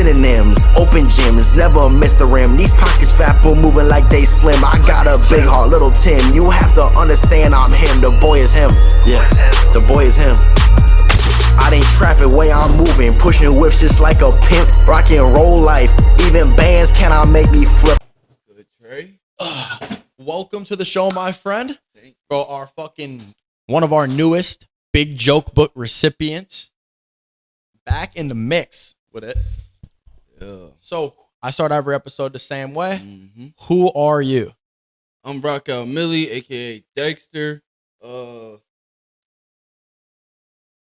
synonyms. Open gyms, never miss the rim. These pockets fat but moving like they slim. I got a big heart, little Tim. You have to understand I'm him. The boy is him. Yeah, the boy is him. I ain't traffic, way I'm moving, pushing whips just like a pimp, rock and roll life. Even bands cannot make me flip. Good, Trey. Welcome to the show, my friend. Bro, one of our newest Big Joke Book recipients, back in the mix with it. Yeah. So I start every episode the same way. Who are you? I'm Rockout Millie, aka Dexter.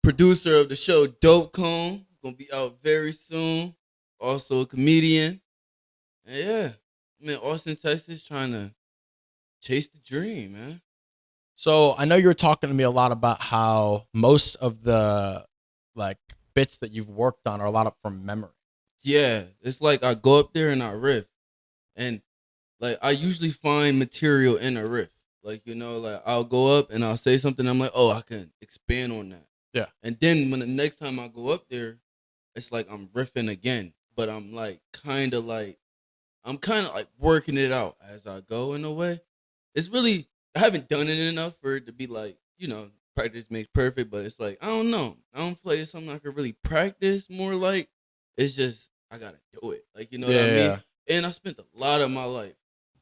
Producer of the show Dope Cone. Gonna be out very soon. Also a comedian. And yeah, I'm in Austin, Texas, trying to chase the dream, man. So I know you were talking to me a lot about how most of the bits that you've worked on are a lot of from memory. Yeah, it's like I go up there and I riff. And like I usually find material in a riff. Like, I'll go up and I'll say something. I'm like, oh, I can expand on that. Yeah. And then when the next time I go up there, it's like I'm riffing again. But I'm kind of working it out as I go in a way. It's really, I haven't done it enough for it to be practice makes perfect. But it's like, I don't know. I don't feel like it's something I could really practice more like. It's just, I got to do it. What I mean? Yeah. And I spent a lot of my life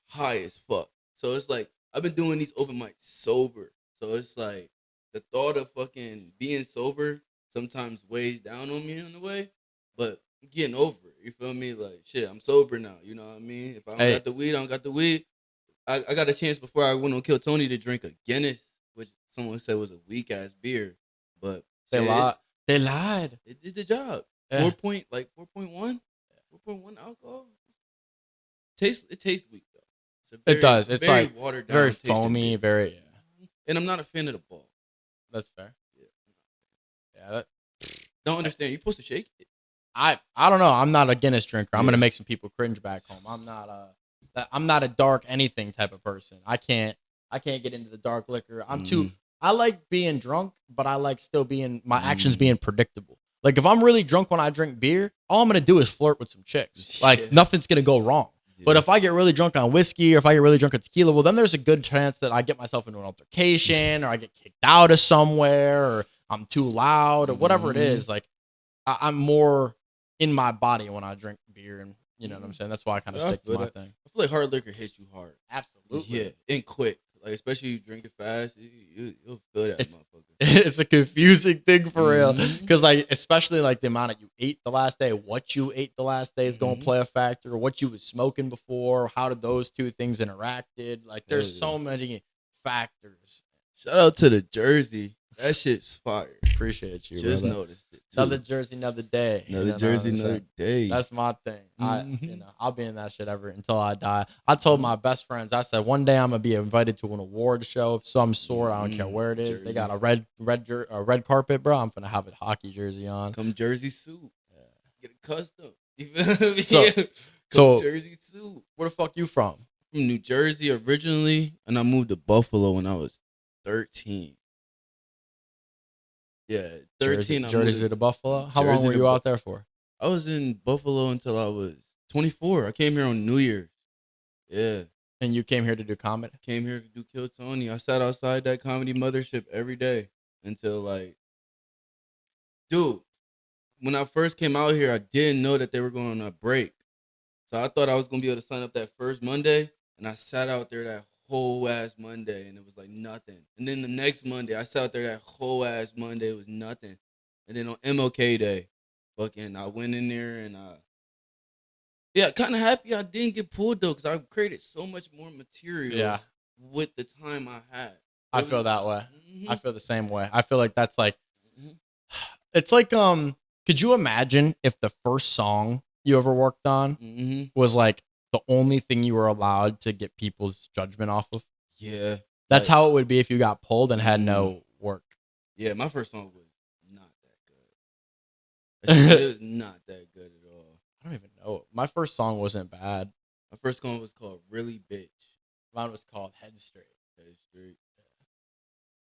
high as fuck. So it's like, I've been doing these open mics sober. So it's like, the thought of fucking being sober sometimes weighs down on me in a way, but I'm getting over it. You feel me? Like, shit, I'm sober now. You know what I mean? If I don't got the weed, I don't got the weed. I got a chance before I went on Kill Tony to drink a Guinness, which someone said was a weak ass beer, but They lied. They lied. It did the job. Yeah. 4.1 alcohol. It tastes weak though. It does. It's very like watered down, very tasting foamy, beer. very. Yeah. And I'm not a fan of the ball. That's fair. Yeah. Don't understand. You're supposed to shake it. I don't know. I'm not a Guinness drinker. I'm gonna make some people cringe back home. I'm not a dark anything type of person. I can't get into the dark liquor. I like being drunk, but I like still being my actions being predictable. Like if I'm really drunk when I drink beer, all I'm gonna do is flirt with some chicks. Like nothing's gonna go wrong. Yeah. But if I get really drunk on whiskey or if I get really drunk on tequila, well then there's a good chance that I get myself into an altercation or I get kicked out of somewhere or I'm too loud or whatever it is. Like I'm more in my body when I drink beer, and you know what I'm saying. That's why I kind of stick to my thing. I feel like hard liquor hits you hard. Absolutely. Yeah, and quick. Like especially you drink it fast, you'll feel that motherfucker. It's a confusing thing for real, because especially the amount that you ate the last day, what you ate the last day is going to play a factor. What you was smoking before, how did those two things interacted? Like there's so many factors. Shout out to the Jersey. That shit's fire. Appreciate you. Just brother. noticed it. Too. Another Jersey, another day. Another Jersey, another day. That's my thing. I'll be in that shit until I die. I told my best friends, I said one day I'm gonna be invited to an award show of some sort. I don't care where it is. Jersey. They got a red carpet, bro. I'm gonna have a hockey jersey on. Come Jersey suit. Yeah. Get it custom. So Jersey suit. Where the fuck you from? From New Jersey originally, and I moved to Buffalo when I was 13. Yeah, 13. Jersey to Buffalo. How long were you out there for? I was in Buffalo until I was 24. I came here on New Year's. Yeah. And you came here to do comedy? Came here to do Kill Tony. I sat outside that comedy mothership every day until dude, when I first came out here, I didn't know that they were going on a break. So I thought I was going to be able to sign up that first Monday, and I sat out there that whole ass Monday, and it was nothing. And then the next Monday, I sat out there that whole ass Monday, it was nothing. And then on MLK Day, I went in there and kind of happy I didn't get pulled though, because I created so much more material with the time I had. I feel that way. I feel the same way. I feel like that's it's could you imagine if the first song you ever worked on was the only thing you were allowed to get people's judgment off of? Yeah. That's how it would be if you got pulled and had no work. Yeah, my first song was not that good. It was not that good at all. I don't even know. My first song wasn't bad. My first song was called Really Bitch. Mine was called Head Straight. Head Straight.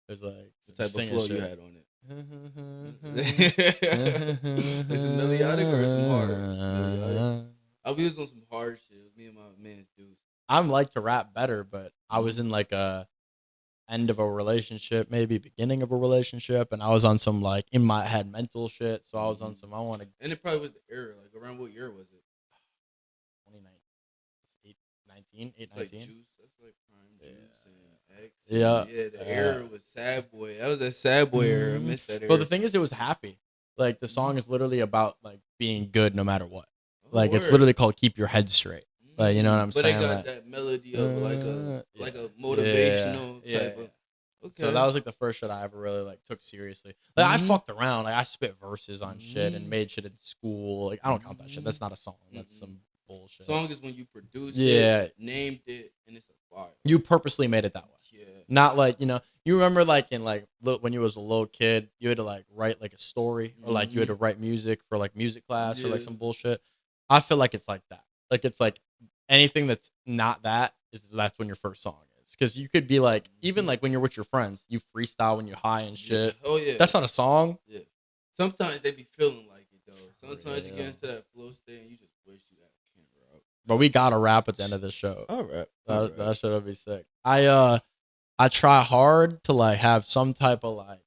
There's the type of flow you had on it. Is it melodic or some hard? Melodic. I was on some hard shit. It was me and my man's dudes. I'm like to rap better, but I was in like a end of a relationship, maybe beginning of a relationship, and I was on some like in my head mental shit. So I was on some. I want to. And it probably was the era. Like around what year was it? 2019, 8, It's 19. like Juice. That's like Prime Juice and X. Yeah. Yeah, the era was Sad Boy. That was that Sad Boy era. I missed that era. But the thing is, it was happy. Like the song is literally about like being good no matter what. Oh, Like it's word. literally called "Keep Your Head Straight." Like you know what I'm but saying? But it got Like, that melody of like a yeah. motivational Yeah. type of. Okay. So that was like the first shit I ever really like took seriously. Like I Mhm. fucked around. Like I spit verses on shit and Mhm. made shit in school. Like I don't count that shit. That's not a song. That's some bullshit. Song is when you produced Yeah. it, named it, and it's a fire. You purposely made it that way. Yeah. Not like, you know, you remember like in like when you was a little kid, you had to like write like a story or like you had to write music for like music class or like Yeah. some bullshit. I feel like it's like that. Like it's like anything that's not that's when your first song is. Because you could be like, even like when you're with your friends, you freestyle when you're high and shit. Yeah. Oh yeah. That's not a song. Yeah. Sometimes they be feeling like it though. Sometimes you Yeah. get into that flow state and you just wish you had a camera up. But we got to rap at the end of the show. All right. That shit would be sick. I try hard to like have some type of like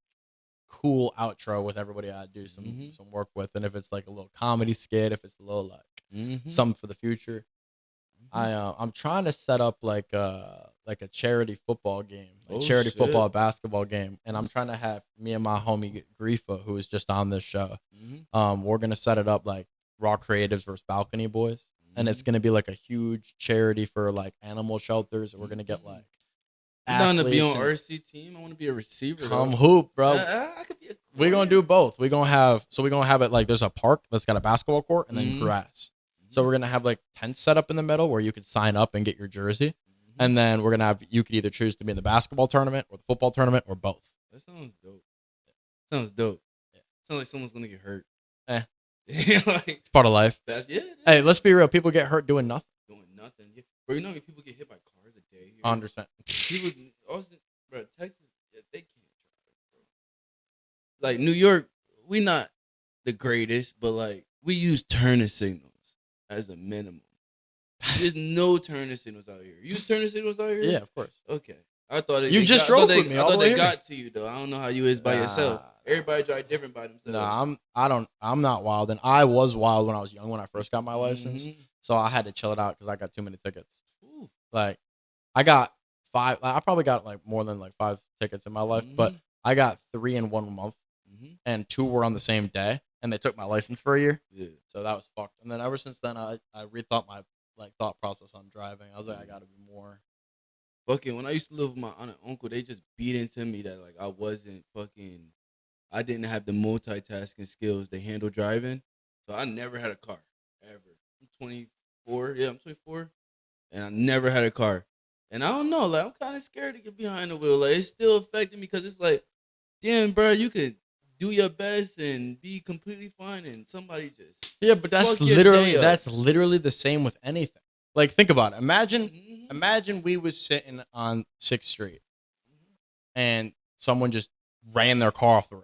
cool outro with everybody I do some work with, and if it's like a little comedy skit, if it's a little like something for the future, I'm trying to set up like a charity football game, like charity shit. football basketball game, and I'm trying to have me and my homie Grifa, who is just on this show. We're gonna set it up like Raw Creatives versus Balcony Boys, and it's gonna be like a huge charity for like animal shelters, and we're gonna get like. I'm down to be on athletes RC team. I want to be a receiver. and come though. hoop, bro. I could be a We're gonna do both. We're gonna have it like there's a park that's got a basketball court and then Mhm. grass. So we're gonna have like tents set up in the middle where you could sign up and get your jersey, and then we're gonna have you could either choose to be in the basketball tournament or the football tournament or both. That sounds dope. Sounds dope. Yeah. Sounds like someone's gonna get hurt. Eh. Like It's part of life. that's yeah. it Hey, is. let's be real. People get hurt doing nothing. doing nothing. Yeah. Bro, you know how many people get hit by cars a day here? 100%. People, Austin, bro, Texas, yeah, they can't drive, bro. Like New York, we not the greatest, but like we use turning signals as a minimum. There's no turning signals out here. You use turning signals out here? Yeah, of course. Okay. I thought You just drove with me I all thought the way they here. got to you though. I don't know how you is by yourself. Nah. Everybody drive different by themselves. Nah, I'm not wild, and I was wild when I was young when I first got my license. Mhm. So I had to chill it out because I got too many tickets. Ooh. Like, I got 5. I probably got like more than like 5 tickets in my life, but I got 3 in 1 month, and 2 were on the same day, and they took my license for a year. Yeah. So that was fucked. And then ever since then, I rethought my like thought process on driving. I was like, I gotta be more. Fucking when I used to live with my aunt and uncle, they just beat into me that like I didn't have the multitasking skills to handle driving. So I never had a car. Ever. I'm 24. Yeah, I'm 24. And I never had a car. And I don't know, like I'm kinda scared to get behind the wheel. Like it's still affecting me because it's like, damn, bro, you could do your best and be completely fine and somebody just Yeah, but that's fuck your day up. literally the same with anything. Like, think about it. Imagine Mhm. we was sitting on 6th Street and someone just ran their car off the road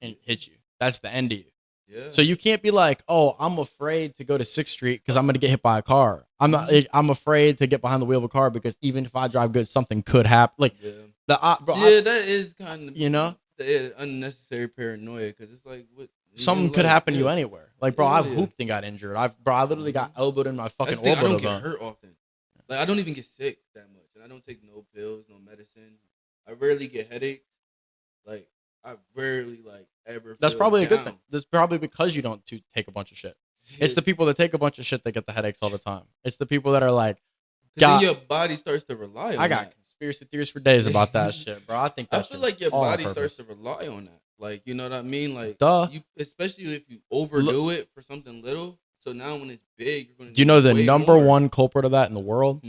and hit you. That's the end of you. Yeah. So you can't be like, oh, I'm afraid to go to 6th Street because I'm going to get hit by a car. I'm afraid to get behind the wheel of a car because even if I drive good, something could happen. Like, yeah. That is kind of you know? unnecessary paranoia because it's like what Something could happen to you anywhere. Like, bro, Yeah, I've yeah. hooped and got injured. I literally got elbowed in my fucking That's the thing, I don't orbital get bone. hurt often. Like I don't even get sick that much, and I don't take no pills, no medicine. I rarely get headaches. Like I rarely like ever. That's feel probably a good down. thing. That's probably because you don't take a bunch of shit. It's the people that take a bunch of shit that get the headaches all the time. It's the people that are like, 'Cause God, then your body starts to rely on I got that. conspiracy theories for days about that shit, bro. I think I that feel shit like is your all on body purpose. starts to rely on that. Like you know what I mean? Like Duh. you, especially if you overdo it for something little. So now when it's big, you're gonna. Do you know the way number more. one culprit of that in the world?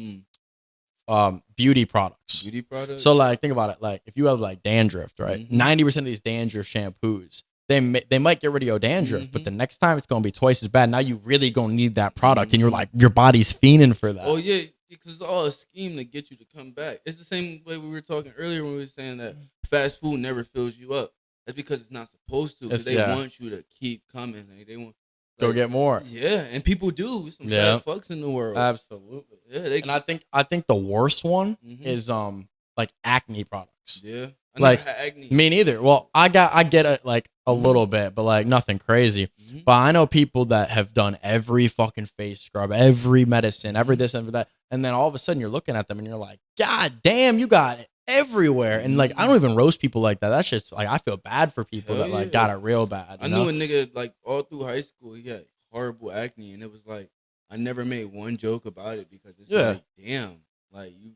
Beauty products. Beauty products? So like, think about it. Like, if you have like dandruff, right? Mhm. 90% of these dandruff shampoos, they might get rid of your dandruff, but Mhm. the next time it's gonna be twice as bad. Now you really gonna need that product, and you're like, your body's fiending for that. Oh yeah, because it's all a scheme to get you to come back. It's the same way we were talking earlier when we were saying that fast food never fills you up. That's because it's not supposed to. Because they want you to keep coming. Like, they want go get more. Yeah, and people do. Some fat fucks in the world. Absolutely. Yeah, and I think the worst one is like acne products. Yeah. I like never had acne. Me neither. Well, I get it like a little bit, but like nothing crazy. But I know people that have done every fucking face scrub, every medicine, every this and that, and then all of a sudden you're looking at them and you're like, God damn, you got it everywhere. And like I don't even roast people like that. That's just like I feel bad for people that like got it real bad. I knew a nigga like all through high school he had horrible acne, and it was like I never made one joke about it because it's like damn, like you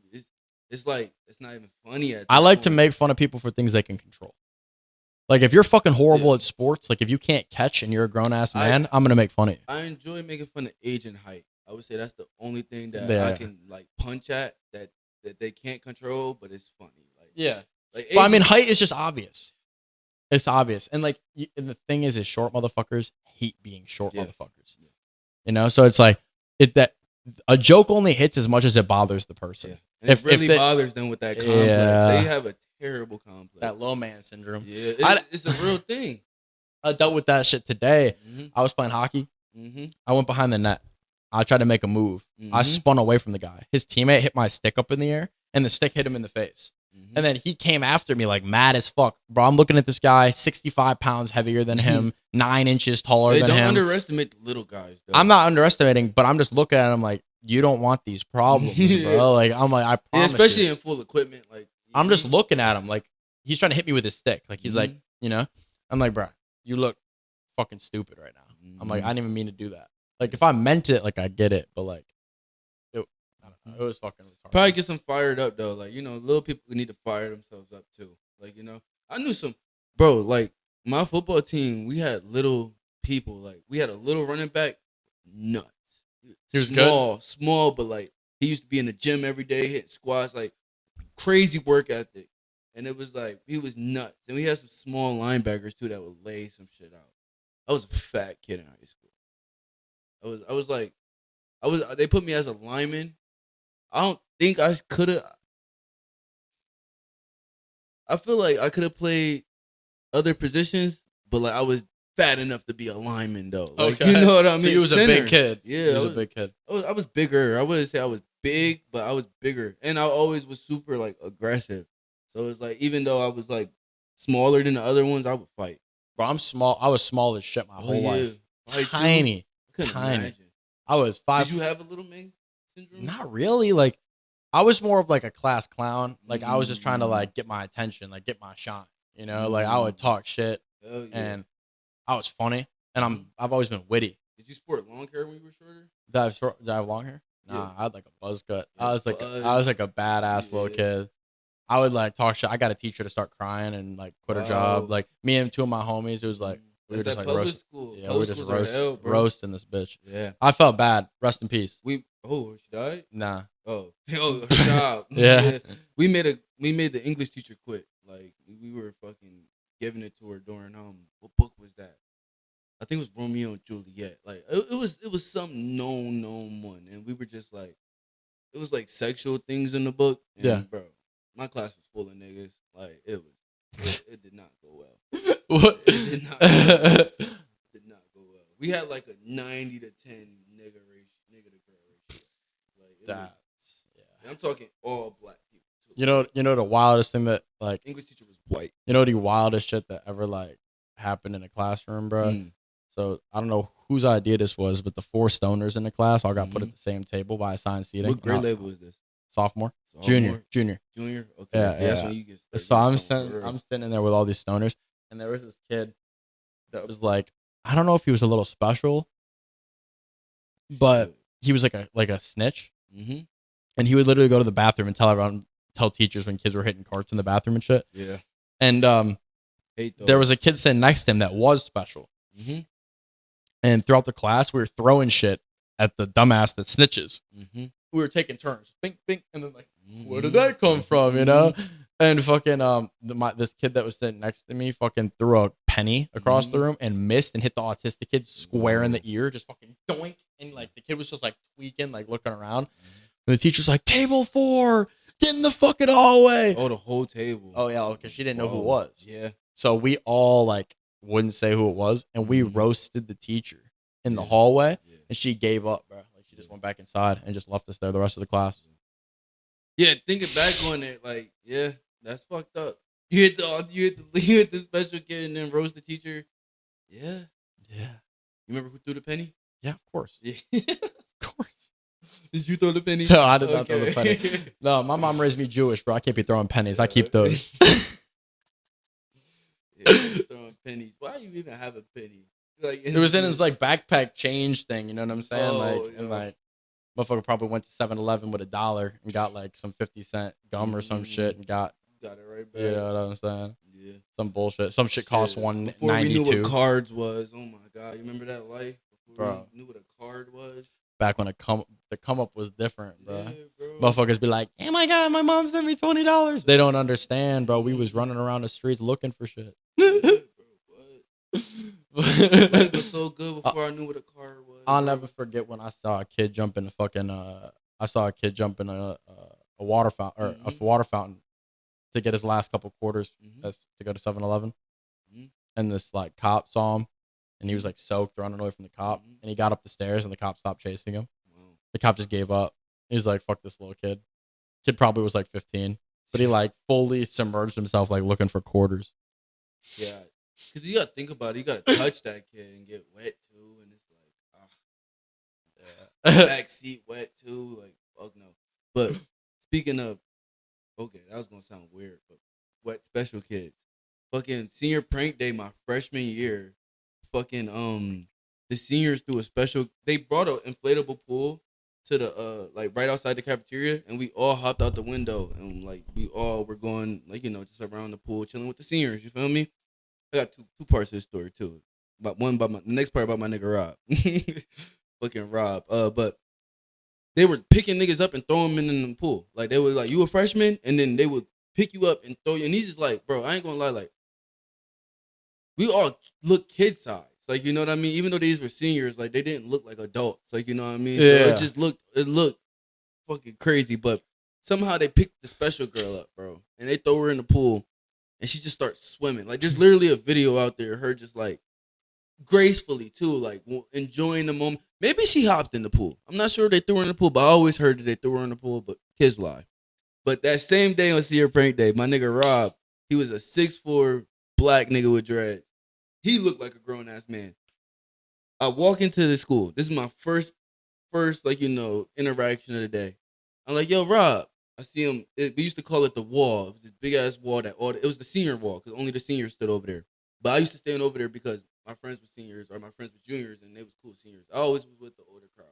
it's like it's not even funny at this I like point. to make fun of people for things they can control. Like if you're fucking horrible at sports, like if you can't catch and you're a grown ass man, I'm gonna make fun of you. I enjoy making fun of age and height. I would say that's the only thing that I can like punch at that they can't control, but it's funny. Like like but I mean, height is just obvious. It's obvious, and like and the thing is short motherfuckers hate being short motherfuckers. You know, so it's like that a joke only hits as much as it bothers the person. Yeah. And it really bothers them with that complex. They have a terrible complex. That low man syndrome. Yeah, it's a real thing. I dealt with that shit today. I was playing hockey. I went behind the net. I tried to make a move. I spun away from the guy. His teammate hit my stick up in the air, and the stick hit him in the face. And then he came after me like mad as fuck. Bro, I'm looking at this guy, 65 pounds heavier than him, 9 inches taller than him. Don't underestimate the little guys, though. I'm not underestimating, but I'm just looking at him like, you don't want these problems, bro. Like, I'm like, I promise especially in full equipment. Like, I'm just looking at him like, he's trying to hit me with his stick. Like, he's like, you know? I'm like, bro, you look fucking stupid right now. I'm like, I didn't even mean to do that. Like, if I meant it, like, I get it. But, like, I don't know. It was fucking retarded. Probably get some fired up, though. Like, you know, little people need to fire themselves up, too. Like, you know, I knew some, bro, like, my football team, we had little people. Like, we had a little running back, nuts. He was small, but, like, he used to be in the gym every day, hitting squats, like, crazy work ethic. And it was, like, he was nuts. And we had some small linebackers, too, that would lay some shit out. I was a fat kid in high school. They put me as a lineman. I don't think I could have. I feel like I could have played other positions, but like I was fat enough to be a lineman though. Like, you know what I mean? So you was a big kid. Yeah, I was a big kid. I was bigger. I wouldn't say I was big, but I was bigger, and I always was super like aggressive. So it's like even though I was like smaller than the other ones, I would fight. Bro, I'm small. I was small as shit my whole life. Tiny. Imagine. I was 5. Did you have a little man syndrome? Not really. Like, I was more of like a class clown. Like, I was just trying to like get my attention, like get my shine. You know, like I would talk shit, and I was funny, and I've always been witty. Did you sport long hair when you were shorter? Did I have long hair? Nah, I had like a buzz cut. Yeah, I was like a badass little kid. I would like talk shit. I got a teacher to start crying and like quit her job. Like me and 2 of my homies, it was like we were just like roasting. Yeah, we were just roasting this bitch. Yeah, I felt bad. Rest in peace. She died? Nah. Oh, her job. Yeah. We made the English teacher quit. Like we were fucking giving it to her during what book was that? I think it was Romeo and Juliet. Like it was some known one, and we were just like, it was like sexual things in the book. And, bro, my class was full of niggas. Like it did not go well. What? It did not go well. It did not go well. We had like a 90 to 10 nigga to girl ratio. Like I'm talking all black people too. You know the wildest thing that like English teacher was white. You know the wildest shit that ever like happened in a classroom, bro. So I don't know whose idea this was, but the 4 stoners in the class all got put at the same table by assigned seating. What grade level is this? Sophomore? Junior. Okay. Yeah. That's when you get. So I'm sitting in there with all these stoners, and there was this kid that was like, I don't know if he was a little special, but he was like a snitch, and he would literally go to the bathroom and tell teachers when kids were hitting carts in the bathroom and shit. Yeah. And there was a kid sitting next to him that was special. And throughout the class, we were throwing shit at the dumbass that snitches. We were taking turns, bink, bink, and then like, where did that come from? You know? And fucking this kid that was sitting next to me fucking threw a penny across the room and missed and hit the autistic kid square in the ear, just fucking doink. And like the kid was just like tweaking, like looking around. And the teacher's like, table 4, get in the fucking hallway. Oh, the whole table. Oh yeah, because she didn't know who it was. Yeah. So we all like wouldn't say who it was, and we roasted the teacher in the hallway, and she gave up, bro. Like she just went back inside and just left us there the rest of the class. Yeah, thinking back on it, like, yeah, that's fucked up. You hit the special kid and then roast the teacher. Yeah. Yeah. You remember who threw the penny? Yeah, of course. Yeah. Of course. Did you throw the penny? No, I did not throw the penny. No, my mom raised me Jewish, bro. I can't be throwing pennies. I keep those. Yeah, throwing pennies. Why do you even have a penny? Like It was in his like backpack change thing, you know what I'm saying? Oh, And like motherfucker probably went to 7-Eleven with $1 and got like some 50-cent gum or some shit and got it right back. you know what I'm saying? Yeah. Some bullshit. Some shit cost Before we knew $1.92. what cards was. Oh my god. You remember that life? Before Bro. we knew what a card was? Back when the come up was different, bro. Yeah, bro. Motherfuckers be like, "Oh my god, my mom sent me $20." They don't understand, bro. We was running around the streets looking for shit. Yeah, bro, what? Life was so good before I knew what a card was. I'll never forget when I saw a kid jump in the fucking a water fountain or a water fountain to get his last couple quarters to go to 7-Eleven. And this like cop saw him and he was like soaked running away from the cop and he got up the stairs and the cop stopped chasing him. The cop just gave up. He was like, fuck this little kid. Kid probably was like 15, but he like fully submerged himself like looking for quarters. Yeah. Because you got to think about it. You got to touch that kid and get wet too. And it's like, back seat wet too. Like, fuck no. But speaking of, okay, that was going to sound weird, but wet special kids. Fucking senior prank day my freshman year. Fucking, the seniors threw a special, they brought an inflatable pool to the, like right outside the cafeteria. And we all hopped out the window. And like, we all were going, like, you know, just around the pool, chilling with the seniors. You feel me? I got two parts of this story too. The next part about my nigga Rob. Fucking Rob. But they were picking niggas up and throwing them in the pool. Like they were like, you a freshman? And then they would pick you up and throw you. And he's just like, bro, I ain't gonna lie, like, we all look kid size. Like, you know what I mean? Even though these were seniors, like they didn't look like adults. Like, you know what I mean? Yeah. So it just looked fucking crazy. But somehow they picked the special girl up, bro. And they throw her in the pool. And she just starts swimming. Like, there's literally a video out there, her just, like, gracefully, too, like, enjoying the moment. Maybe she hopped in the pool. I'm not sure if they threw her in the pool, but I always heard that they threw her in the pool, but kids lie. But that same day on Senior Prank Day, my nigga Rob, he was a 6'4" black nigga with dreads. He looked like a grown-ass man. I walk into the school. This is my first, like, you know, interaction of the day. I'm like, yo, Rob. I see him. We used to call it the wall. It was this big ass wall it was the senior wall because only the seniors stood over there. But I used to stand over there because my friends were seniors or my friends were juniors and they was cool seniors. I always was with the older crowd.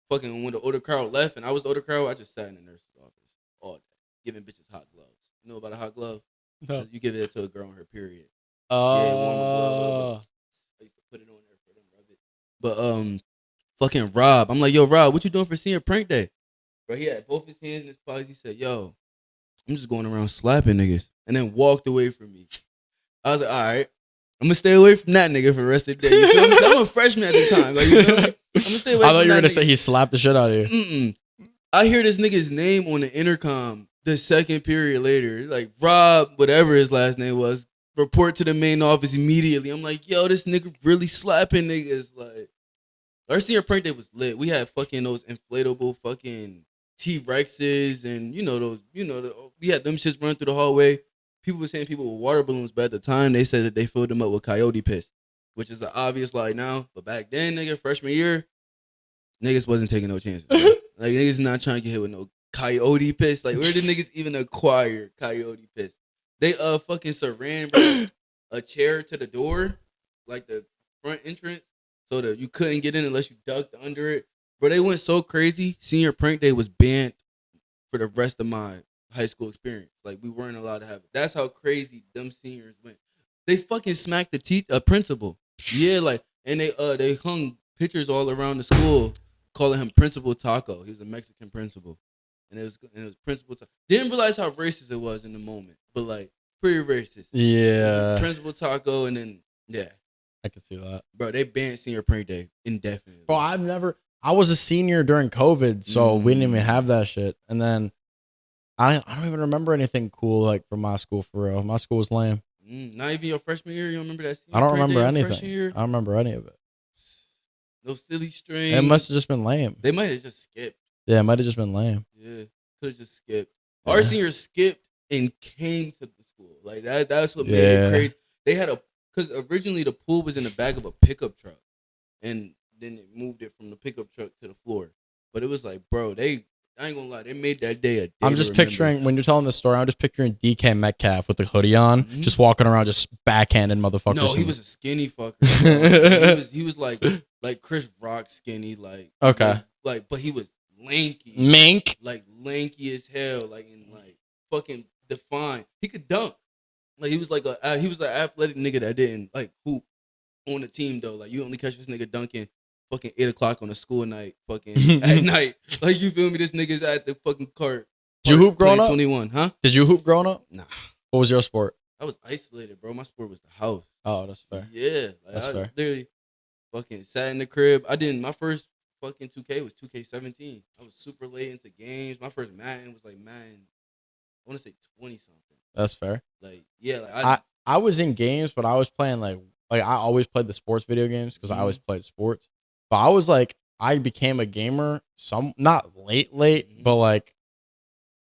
Fucking when the older crowd left and I was the older crowd, I just sat in the nurse's office all day, giving bitches hot gloves. You know about a hot glove? No. You give it to a girl on her period. Oh. Yeah, warm a glove up. I used to put it on there for them, rub it. But fucking Rob, I'm like, yo, Rob, what you doing for Senior Prank Day? Bro, he had both his hands in his pockets. He said, yo, I'm just going around slapping niggas. And then walked away from me. I was like, all right, I'm going to stay away from that nigga for the rest of the day. You feel me? I'm a freshman at the time. Like, you feel me? I'm going to stay away I from thought you were that going to nigga. say he slapped the shit out of you. I hear this nigga's name on the intercom the second period later. Like, Rob, whatever his last name was, report to the main office immediately. I'm like, yo, this nigga really slapping niggas. Like, our Senior Prank Day was lit. We had fucking those inflatable fucking T-Rexes and, we had them shits running through the hallway. People were saying people with water balloons, but at the time they said that they filled them up with coyote piss, which is the obvious lie now. But back then, nigga, freshman year, niggas wasn't taking no chances. Bro. Like, niggas not trying to get hit with no coyote piss. Like, where did niggas even acquire coyote piss? They fucking saran, bro, a chair to the door, like the front entrance, so that you couldn't get in unless you ducked under it. Bro, they went so crazy. Senior Prank Day was banned for the rest of my high school experience. Like, we weren't allowed to have it. That's how crazy them seniors went. They fucking smacked the principal. Yeah, like, and they hung pictures all around the school calling him Principal Taco. He was a Mexican principal. And it was Principal Taco. Didn't realize how racist it was in the moment, but like, pretty racist. Yeah. Principal Taco, and then, yeah. I can see that. Bro, they banned Senior Prank Day indefinitely. Bro, I was a senior during COVID, so we didn't even have that shit. And then I don't even remember anything cool like from my school for real. My school was lame. Not even your freshman year. You don't remember that? I don't parade remember day your anything. Freshman year? I don't remember any of it. No silly string. It must have just been lame. They might have just skipped. Yeah, it might have just been lame. Yeah, could have just skipped. Yeah. Our seniors skipped and came to the school. Like that's what made Yeah. it crazy. They had because originally the pool was in the back of a pickup truck, and then it moved it from the pickup truck to the floor. But it was like, bro, I ain't gonna lie, they made that day a day. I'm to just remember. picturing, when you're telling this story, I'm just picturing DK Metcalf with the hoodie on, Mhm. just walking around, just backhanding motherfuckers. No, he was a skinny fucker. he was like Chris Rock skinny, like Okay. like but he was lanky, Mink. like lanky as hell, like and like fucking defined. He could dunk. Like he was an athletic nigga that didn't like hoop on the team though. Like you only catch this nigga dunking fucking 8 o'clock on a school night, fucking at night. Like you feel me? This nigga's at the fucking court. Did you hoop growing up? 21, huh? Did you hoop growing up? Nah, What was your sport? I was isolated, bro. My sport was the house. Oh, that's fair. Yeah, like That's I fair. literally fucking sat in the crib. My first fucking 2K was 2K17. I was super late into games. My first Madden was like Madden, I want to say 20 something. That's fair. Like yeah, like I was in games, but I was playing like I always played the sports video games because I always played sports. But I was like, I became a gamer not late, but like,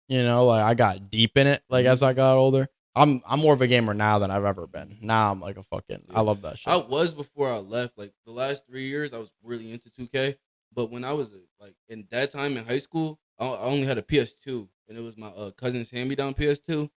like I got deep in it like as I got older. I'm more of a gamer now than I've ever been. Now I'm like a fucking I love that shit. I was before I left. Like the last 3 years, I was really into 2K. But when I was like in that time in high school, I only had a PS2, and it was my cousin's hand-me-down PS2.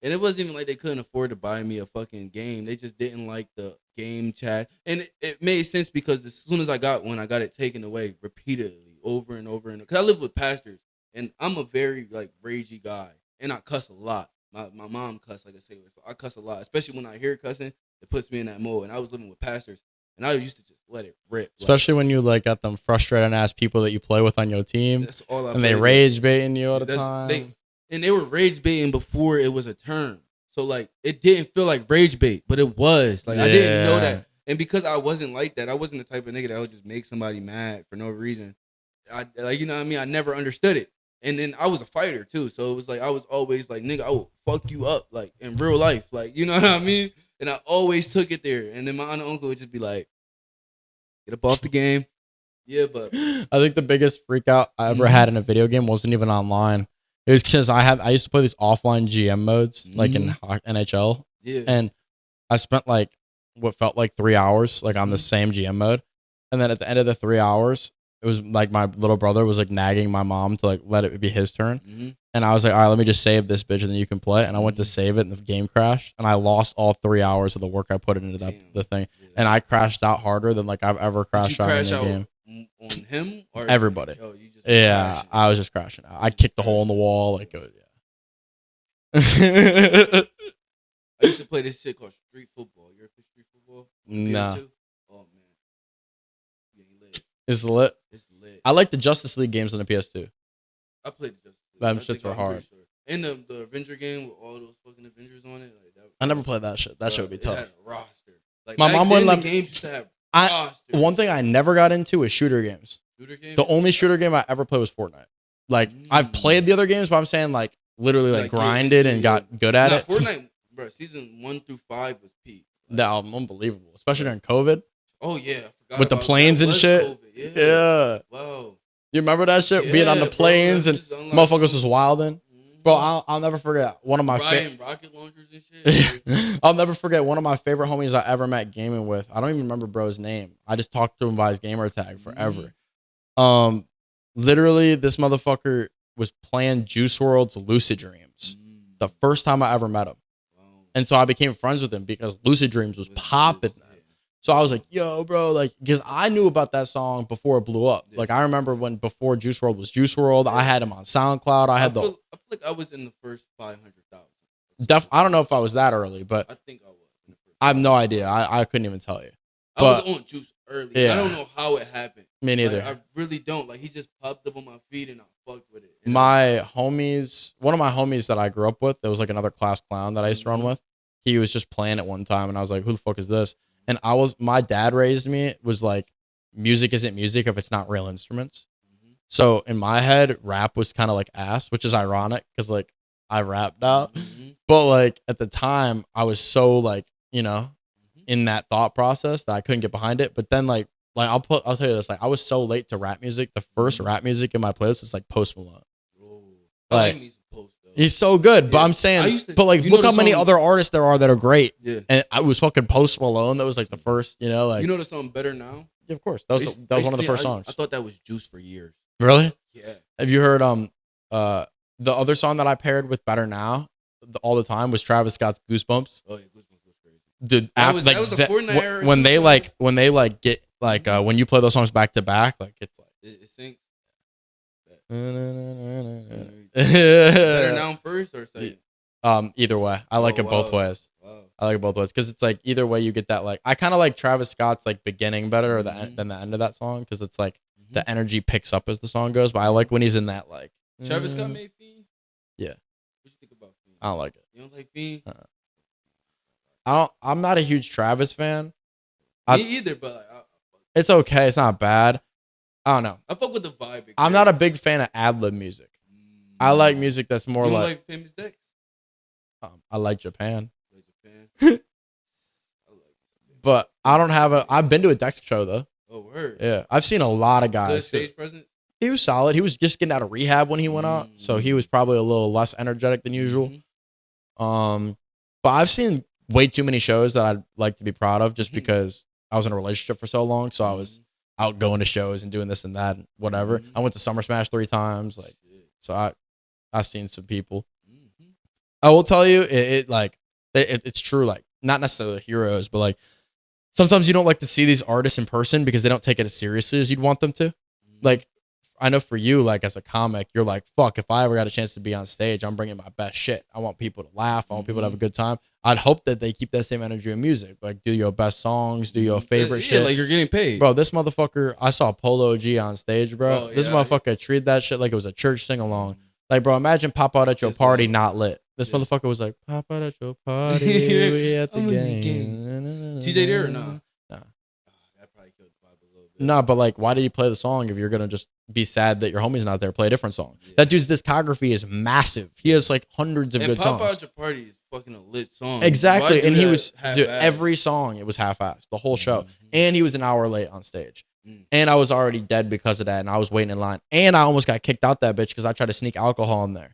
And it wasn't even like they couldn't afford to buy me a fucking game. They just didn't like the game chat. And it made sense because as soon as I got one, I got it taken away repeatedly over and over. Because I live with pastors, and I'm a very like ragey guy, and I cuss a lot. My mom cuss like a sailor, so I cuss a lot. Especially when I hear cussing, it puts me in that mode. And I was living with pastors, and I used to just let it rip. Especially when you like got them frustrated ass people that you play with on your team, That's all I and they played. rage baiting you all the time. They were rage baiting before it was a term. So like it didn't feel like rage bait, but it was. Like I didn't know that. And because I wasn't like that, I wasn't the type of nigga that would just make somebody mad for no reason. I like, you know what I mean? I never understood it. And then I was a fighter too. So it was like I was always like, nigga, I will fuck you up like in real life. Like, you know what I mean? And I always took it there. And then my aunt and uncle would just be like, get up off the game. Yeah, but I think the biggest freak out I ever had in a video game wasn't even online. It was because I used to play these offline GM modes, like in NHL. yeah. And I spent like what felt like 3 hours like on the same GM mode. And then at the end of the 3 hours, it was like my little brother was like nagging my mom to like let it be his turn. And I was like, all right, let me just save this bitch and then you can play. And I went to save it and the game crashed. And I lost all 3 hours of the work I put into the thing. Yeah. And I crashed out harder than like I've ever crashed out in a game. On him or Everybody. Oh, you just Yeah, crashing. I was just crashing out. I kicked a hole in the wall. Like, yeah. I used to play this shit called street football. You ever play street football? Nah. PS2? Oh man, you ain't lit. It's lit. It's lit. I like the Justice League games on the PS2. I played the Justice League. Them I shits think were I'm hard. pretty Sure. And the Avenger game with all those fucking Avengers on it. Like that. I never played that shit. That shit would be It had tough. a roster. Like My back mom then, wouldn't the let me- games used to have I rosters. One thing I never got into is shooter games. Shooter game. The only shooter game I ever played was Fortnite. Like I've played the other games, but I'm saying like literally like Like, grinded yeah, and got good at it. Fortnite, bro. Season 1 through 5 was peak. Like, That unbelievable, especially during COVID oh yeah, I forgot with the about- planes that and was shit. COVID. Yeah. Wow. You remember that shit? Being on the Yeah, bro, planes that and just unlocked motherfuckers some- was wilding. Bro, I'll never forget one of my Ryan rocket launchers and shit. I'll never forget one of my favorite homies I ever met gaming with. I don't even remember bro's name. I just talked to him by his gamer tag forever. Literally, this motherfucker was playing Juice WRLD's Lucid Dreams the first time I ever met him. Wow. And so I became friends with him because Lucid Dreams was popping then. So I was like, yo, bro, like, because I knew about that song before it blew up. Like, I remember before Juice WRLD was Juice WRLD, I had him on SoundCloud. I feel like I was in the first 500,000. I don't know if I was that early, but I think I was. In the first I have no idea. I couldn't even tell you. I was on Juice early. Yeah. I don't know how it happened. Me neither. Like, I really don't. Like he just popped up on my feed and I fucked with it. And My homies, one of my homies that I grew up with, there was like another class clown that I used to run with. He was just playing it one time and I was like, who the fuck is this? And my dad raised me, was like, music isn't music if it's not real instruments. So in my head, rap was kind of like ass, which is ironic because like I rapped out. But like at the time, I was so like, you know, in that thought process that I couldn't get behind it. But then like I'll tell you this, like I was so late to rap music. The first rap music in my playlist is like Post Malone. I Like me some Post though. he's so good, but Yeah. I'm saying, I used to- but like you know look how the many song- other artists there are that are great. Yeah. And I was fucking Post Malone. That was like the first, you know, like You know the song Better Now? yeah, of course that was I one used of the to first think- songs. I thought that was Juice for years. Really? Yeah. Have you heard the other song that I paired with Better Now all the time was Travis Scott's Goosebumps. Oh yeah, Goosebumps was crazy. Dude, That was a Fortnite era when too, they bro. like get like when you play those songs back to back, like it's like It syncs. Better Better Now first or second? Either way, I like Oh, it both wow. ways. Wow. I like it both ways because it's like either way you get that like I kind of like Travis Scott's like beginning better or than the end of that song because it's like the energy picks up as the song goes. But I like when he's in that like Travis Scott made Fiend? Yeah. What you think about Fiend? I don't like it. You don't like Fiend? I'm not a huge Travis fan. Me either, but like, It's okay. It's not bad. I don't know. I fuck with the vibe. it I'm not a creates. big fan of ad-lib music. I like music that's more You don't like, like Famous Dex? I like Japan, Like Japan? I like Japan. but I don't have I've been to a Dex show though. Oh, word. Yeah, I've seen a lot of Good guys. stage presence? He was solid. He was just getting out of rehab when he went out, so he was probably a little less energetic than usual. But I've seen way too many shows that I'd like to be proud of just because I was in a relationship for so long. So I was out going to shows and doing this and that and whatever. I went to Summer Smash 3 times. Like, so I've seen some people. I will tell you, it's true. Like, not necessarily heroes, but like sometimes you don't like to see these artists in person because they don't take it as seriously as you'd want them to. Like, I know for you, like as a comic, you're like, fuck, if I ever got a chance to be on stage, I'm bringing my best shit. I want people to laugh. I want people to have a good time. I'd hope that they keep that same energy in music. Like, do your best songs, do your favorite shit. like you're getting paid. Bro, this motherfucker, I saw Polo G on stage, bro. Oh, This yeah. motherfucker treated that shit like it was a church sing along. Like, bro, imagine Pop Out at Your Just Party like- not lit. This just- motherfucker was like, Pop Out at Your Party, we at the I'm in the game. TJ there or nah? Nah. That probably killed the vibe a little bit. No, but like, why did you play the song if you're gonna just be sad that your homie's not there? Play a different song. Yeah. That dude's discography is massive. He has like hundreds of And good Pop songs. Out Your Party is fucking a lit song. Exactly, Why do and he that was dude, half-assed? every song. It was half-assed the whole show, Mhm. and he was an hour late on stage. Mm. And I was already dead because of that, and I was waiting in line, and I almost got kicked out that bitch because I tried to sneak alcohol in there.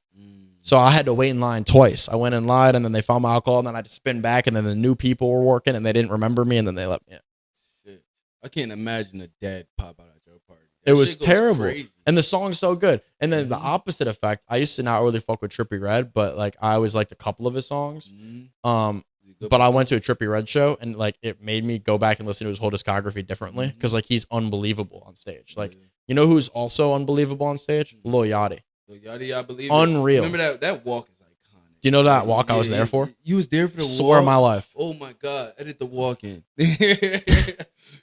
So I had to wait in line twice. I went in line, and then they found my alcohol, and then I had to spin back, and then the new people were working, and they didn't remember me, and then they let me in. Shit. I can't imagine a dead Pop Out at Your Party. It That was shit goes terrible. crazy. And the song's so good. And then the opposite effect, I used to not really fuck with Trippie Redd, but like I always liked a couple of his songs. But I went to a Trippie Redd show and like it made me go back and listen to his whole discography differently because like he's unbelievable on stage. Like, you know who's also unbelievable on stage? Lil Yachty. So Yachty, I believe it. Unreal. Remember that walk is iconic. Do you know that walk I was there for? You was there for the Swear walk? my life. Oh my god, I did the walk in.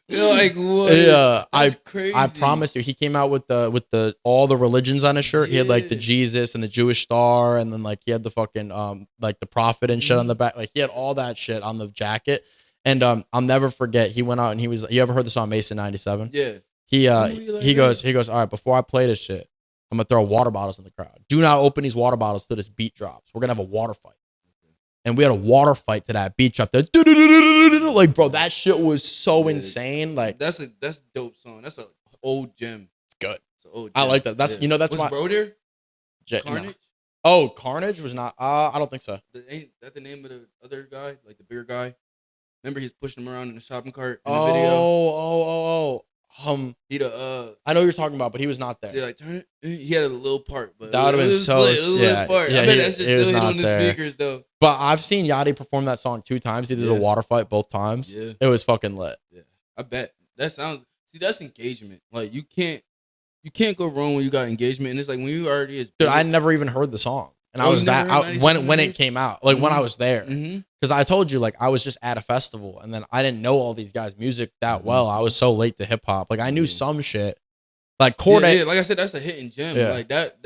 You're like, what? Yeah, That's crazy. I promise you, he came out with the all the religions on his shirt. He had like the Yeah. Jesus and the Jewish star, and then like he had the fucking like the prophet and shit Mm-hmm. on the back. Like he had all that shit on the jacket. And I'll never forget. He went out and he was. You ever heard the song Mason '97? Yeah. He you like he that? goes. All right, before I play this shit, I'm gonna throw water bottles in the crowd. Do not open these water bottles till this beat drops. We're gonna have a water fight. And we had a water fight to that beat drop. Like, bro, that shit was so Yeah. insane. Like, That's a dope song. That's a old gem. good. It's an old I gem. like that. That's- you know, that's was why- Bro there? No. Carnage? Oh, Carnage was not. I don't think so. Ain't that the name of the other guy? Like the bigger guy? Remember he's pushing him around in the shopping cart in the video? Oh. He the I know what you're talking about, but he was not there. they like turn it. He had a little part, but That would've been it was so- lit. It was a yeah, little part. yeah, I bet he- that's just he was still hit not on the there. speakers though. But I've seen Yachty perform that song 2 times. He did a Yeah. water fight both times. Yeah. It was fucking lit. Yeah, I bet that sounds. See, that's engagement. Like you can't go wrong when you got engagement, and it's like when you already is. Dude, I never even heard the song. And Oh, I you was never that heard I, 97 when it Days? came out, like when I Mhm. was there. Mm-hmm. Because I told you, like, I was just at a festival and then I didn't know all these guys' music that well. I was so late to hip hop. Like, I knew some shit. Like, Cordae. Yeah, like I said, that's a hidden gem. Yeah. Like that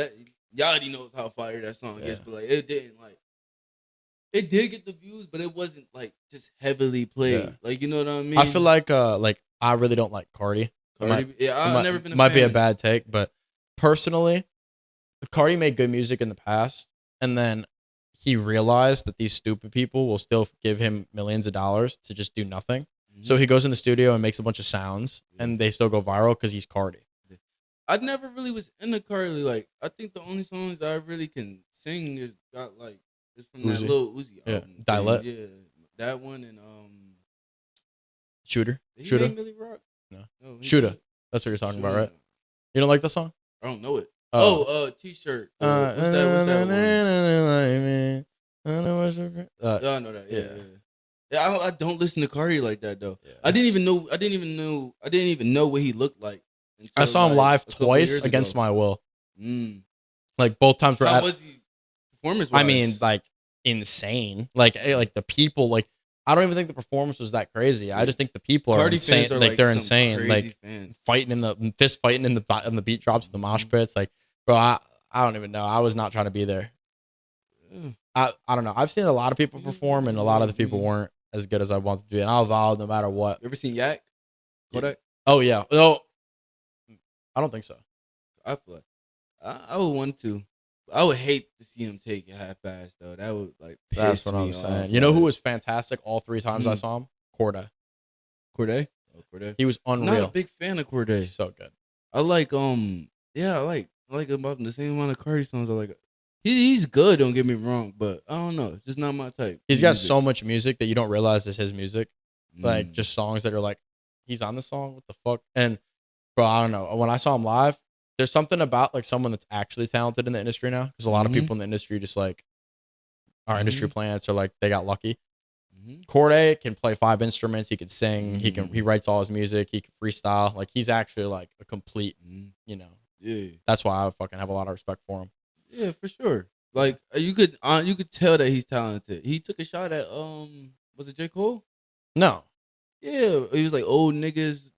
Yachty knows how fire that song Yeah. is, but like it didn't like. It did get the views, but it wasn't like just heavily played. Yeah. Like you know what I mean? I feel like I really don't like Cardi. Cardi B- yeah, I've never been. A might be a fan. bad take, but personally, Cardi made good music in the past, and then he realized that these stupid people will still give him millions of dollars to just do nothing. Mm-hmm. So he goes in the studio and makes a bunch of sounds, and they still go viral because he's Cardi. I never really was into Cardi. Like, I think the only songs I really can sing is from that Uzi. Lil Uzi Yeah. album. Dialect. Yeah, that one and Shooter. did he Shooter. make Millie Rock? No. he Shooter. didn't. That's what you're talking about, Shooter. right? You don't like the song? I don't know it. Oh. T-shirt. What's that one? I Yeah, I know that. Yeah. I don't listen to Cardi like that though. Yeah. I didn't even know what he looked like. I saw him live a couple twice years against ago. my will. Mm. Like both times were How at. was he performance-wise? I mean, like insane. Like the people. Like I don't even think the performance was that crazy. I just think the people are Cardi insane. fans are Like they're some insane. crazy Like fans. fighting in the beat drops, the mosh pits. Like, bro, I don't even know. I was not trying to be there. Yeah. I don't know. I've seen a lot of people perform, and a lot of the people weren't as good as I wanted to be. And I'll vow no matter what. You ever seen Yak? Kodak? Oh yeah. No, I don't think so. I feel like I would want to. I would hate to see him take it half-assed though. That would like piss That's what me I'm off. saying. You know who was fantastic all 3 times I saw him? Corday. Corday? Oh, Corday. He was Not a unreal. big fan of Corday. He's so good. I like I like about the same amount of Cardi songs. I like. He's good. Don't get me wrong, but I don't know. It's just not my type. He's got Music. so much music that you don't realize is his music. Like Mm. just songs that are like, he's on the song. What the fuck? And bro, I don't know. When I saw him live, there's something about like someone that's actually talented in the industry now. Because a lot of Mhm. people in the industry just like are industry plants or like they got lucky. Mhm. Corday can play 5 instruments. He can sing. He writes all his music. He can freestyle. Like he's actually like a complete. Mhm. You know. Yeah. That's why I fucking have a lot of respect for him. Yeah, for sure. Like you could tell that he's talented. He took a shot at was it J. Cole? No, Yeah, he was like old niggas.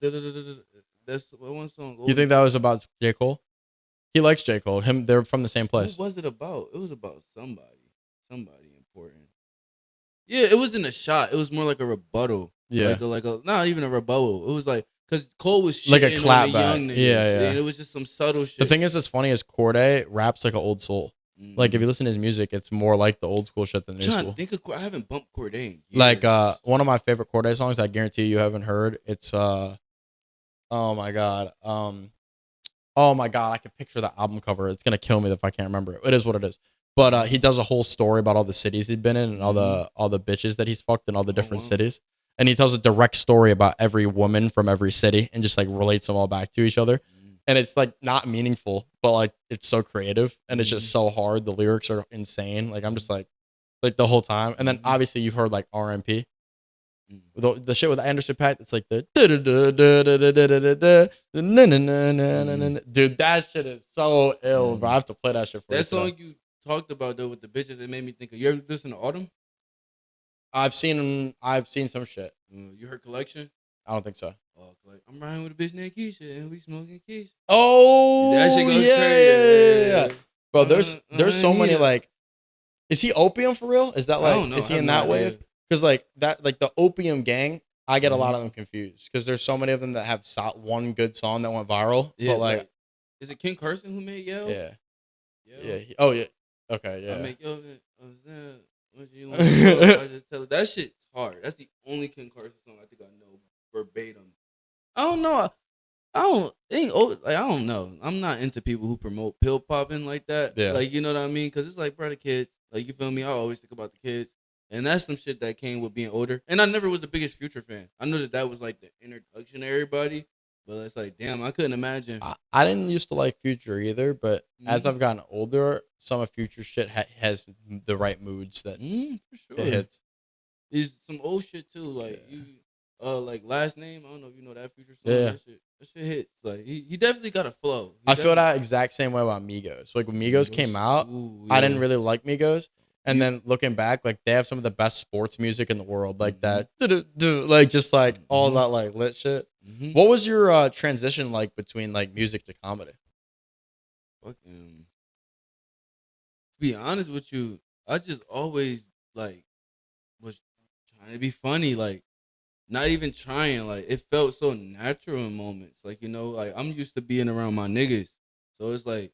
That's one song. you think that was about J. Cole? He likes J. Cole. They're from the same place. Who was it about? It was about somebody important. Yeah, it wasn't a shot. It was more like a rebuttal. Yeah. like a not even a rebuttal. It was like because Cole was Like a shitting on the clapback. young niggas. Yeah, yeah. And it was just some subtle shit. The thing is, it's funny is Corday raps like an old soul. Mhm. Like if you listen to his music, it's more like the old school shit than I'm the new trying school. to think of I haven't bumped Corday in years. Like one of my favorite Corday songs, I guarantee you haven't heard. It's oh my god, I can picture the album cover. It's gonna kill me if I can't remember it. It is what it is. But he does a whole story about all the cities he's been in and all the bitches that he's fucked in all the different wow. cities. And he tells a direct story about every woman from every city and just like relates them all back to each other. And it's like not meaningful, but like it's so creative and it's just so hard. The lyrics are insane. Like I'm just like the whole time. And then obviously you've heard like RMP. The shit with Anderson .Paak, it's like the dude, that shit is so ill, bro. I have to play that shit for you. That song you talked about though with the bitches, it made me think of you ever listen to Autumn? I've seen some shit. You heard Collection? I don't think so. Oh, like I'm riding with a bitch named Keisha and we smoking Keisha. Oh, That shit goes crazy. yeah. Bro, there's so many yeah. like, is he Opium for real? Is that I like, don't know. is I he have in no that idea. wave? Because like that, like the Opium gang, I get a lot of them confused because there's so many of them that have one good song that went viral. Yeah, but like, is it Ken Carson who made Yo? yeah, Yo? yeah. Oh yeah. Okay, I yeah. make Yo. What you want? I just tell her that shit's hard. That's the only Ken Carson song I think I know verbatim. I don't know. I don't know. I'm not into people who promote pill popping like that. Yeah. Like, you know what I mean? Because it's like, bro, the kids. Like, you feel me? I always think about the kids. And that's some shit that came with being older. And I never was the biggest Future fan. I knew that was like the introduction to everybody. But it's like, damn, I couldn't imagine. I didn't used to like Future either, but as Mhm. I've gotten older, some of Future shit has the right moods that For sure. it hits. There's some old shit too. Like like Last Name. I don't know if you know that Future song. Yeah. That shit hits. Like he definitely got a flow. I feel that exact same way about Migos. Like when Migos came out, I didn't really like Migos. And then looking back, like they have some of the best sports music in the world, like that, like just like all that like lit shit. What was your transition like between like music to comedy? Fucking. To be honest with you, I just always like was trying to be funny. Like not even trying. Like it felt so natural in moments. Like like I'm used to being around my niggas, so it's like,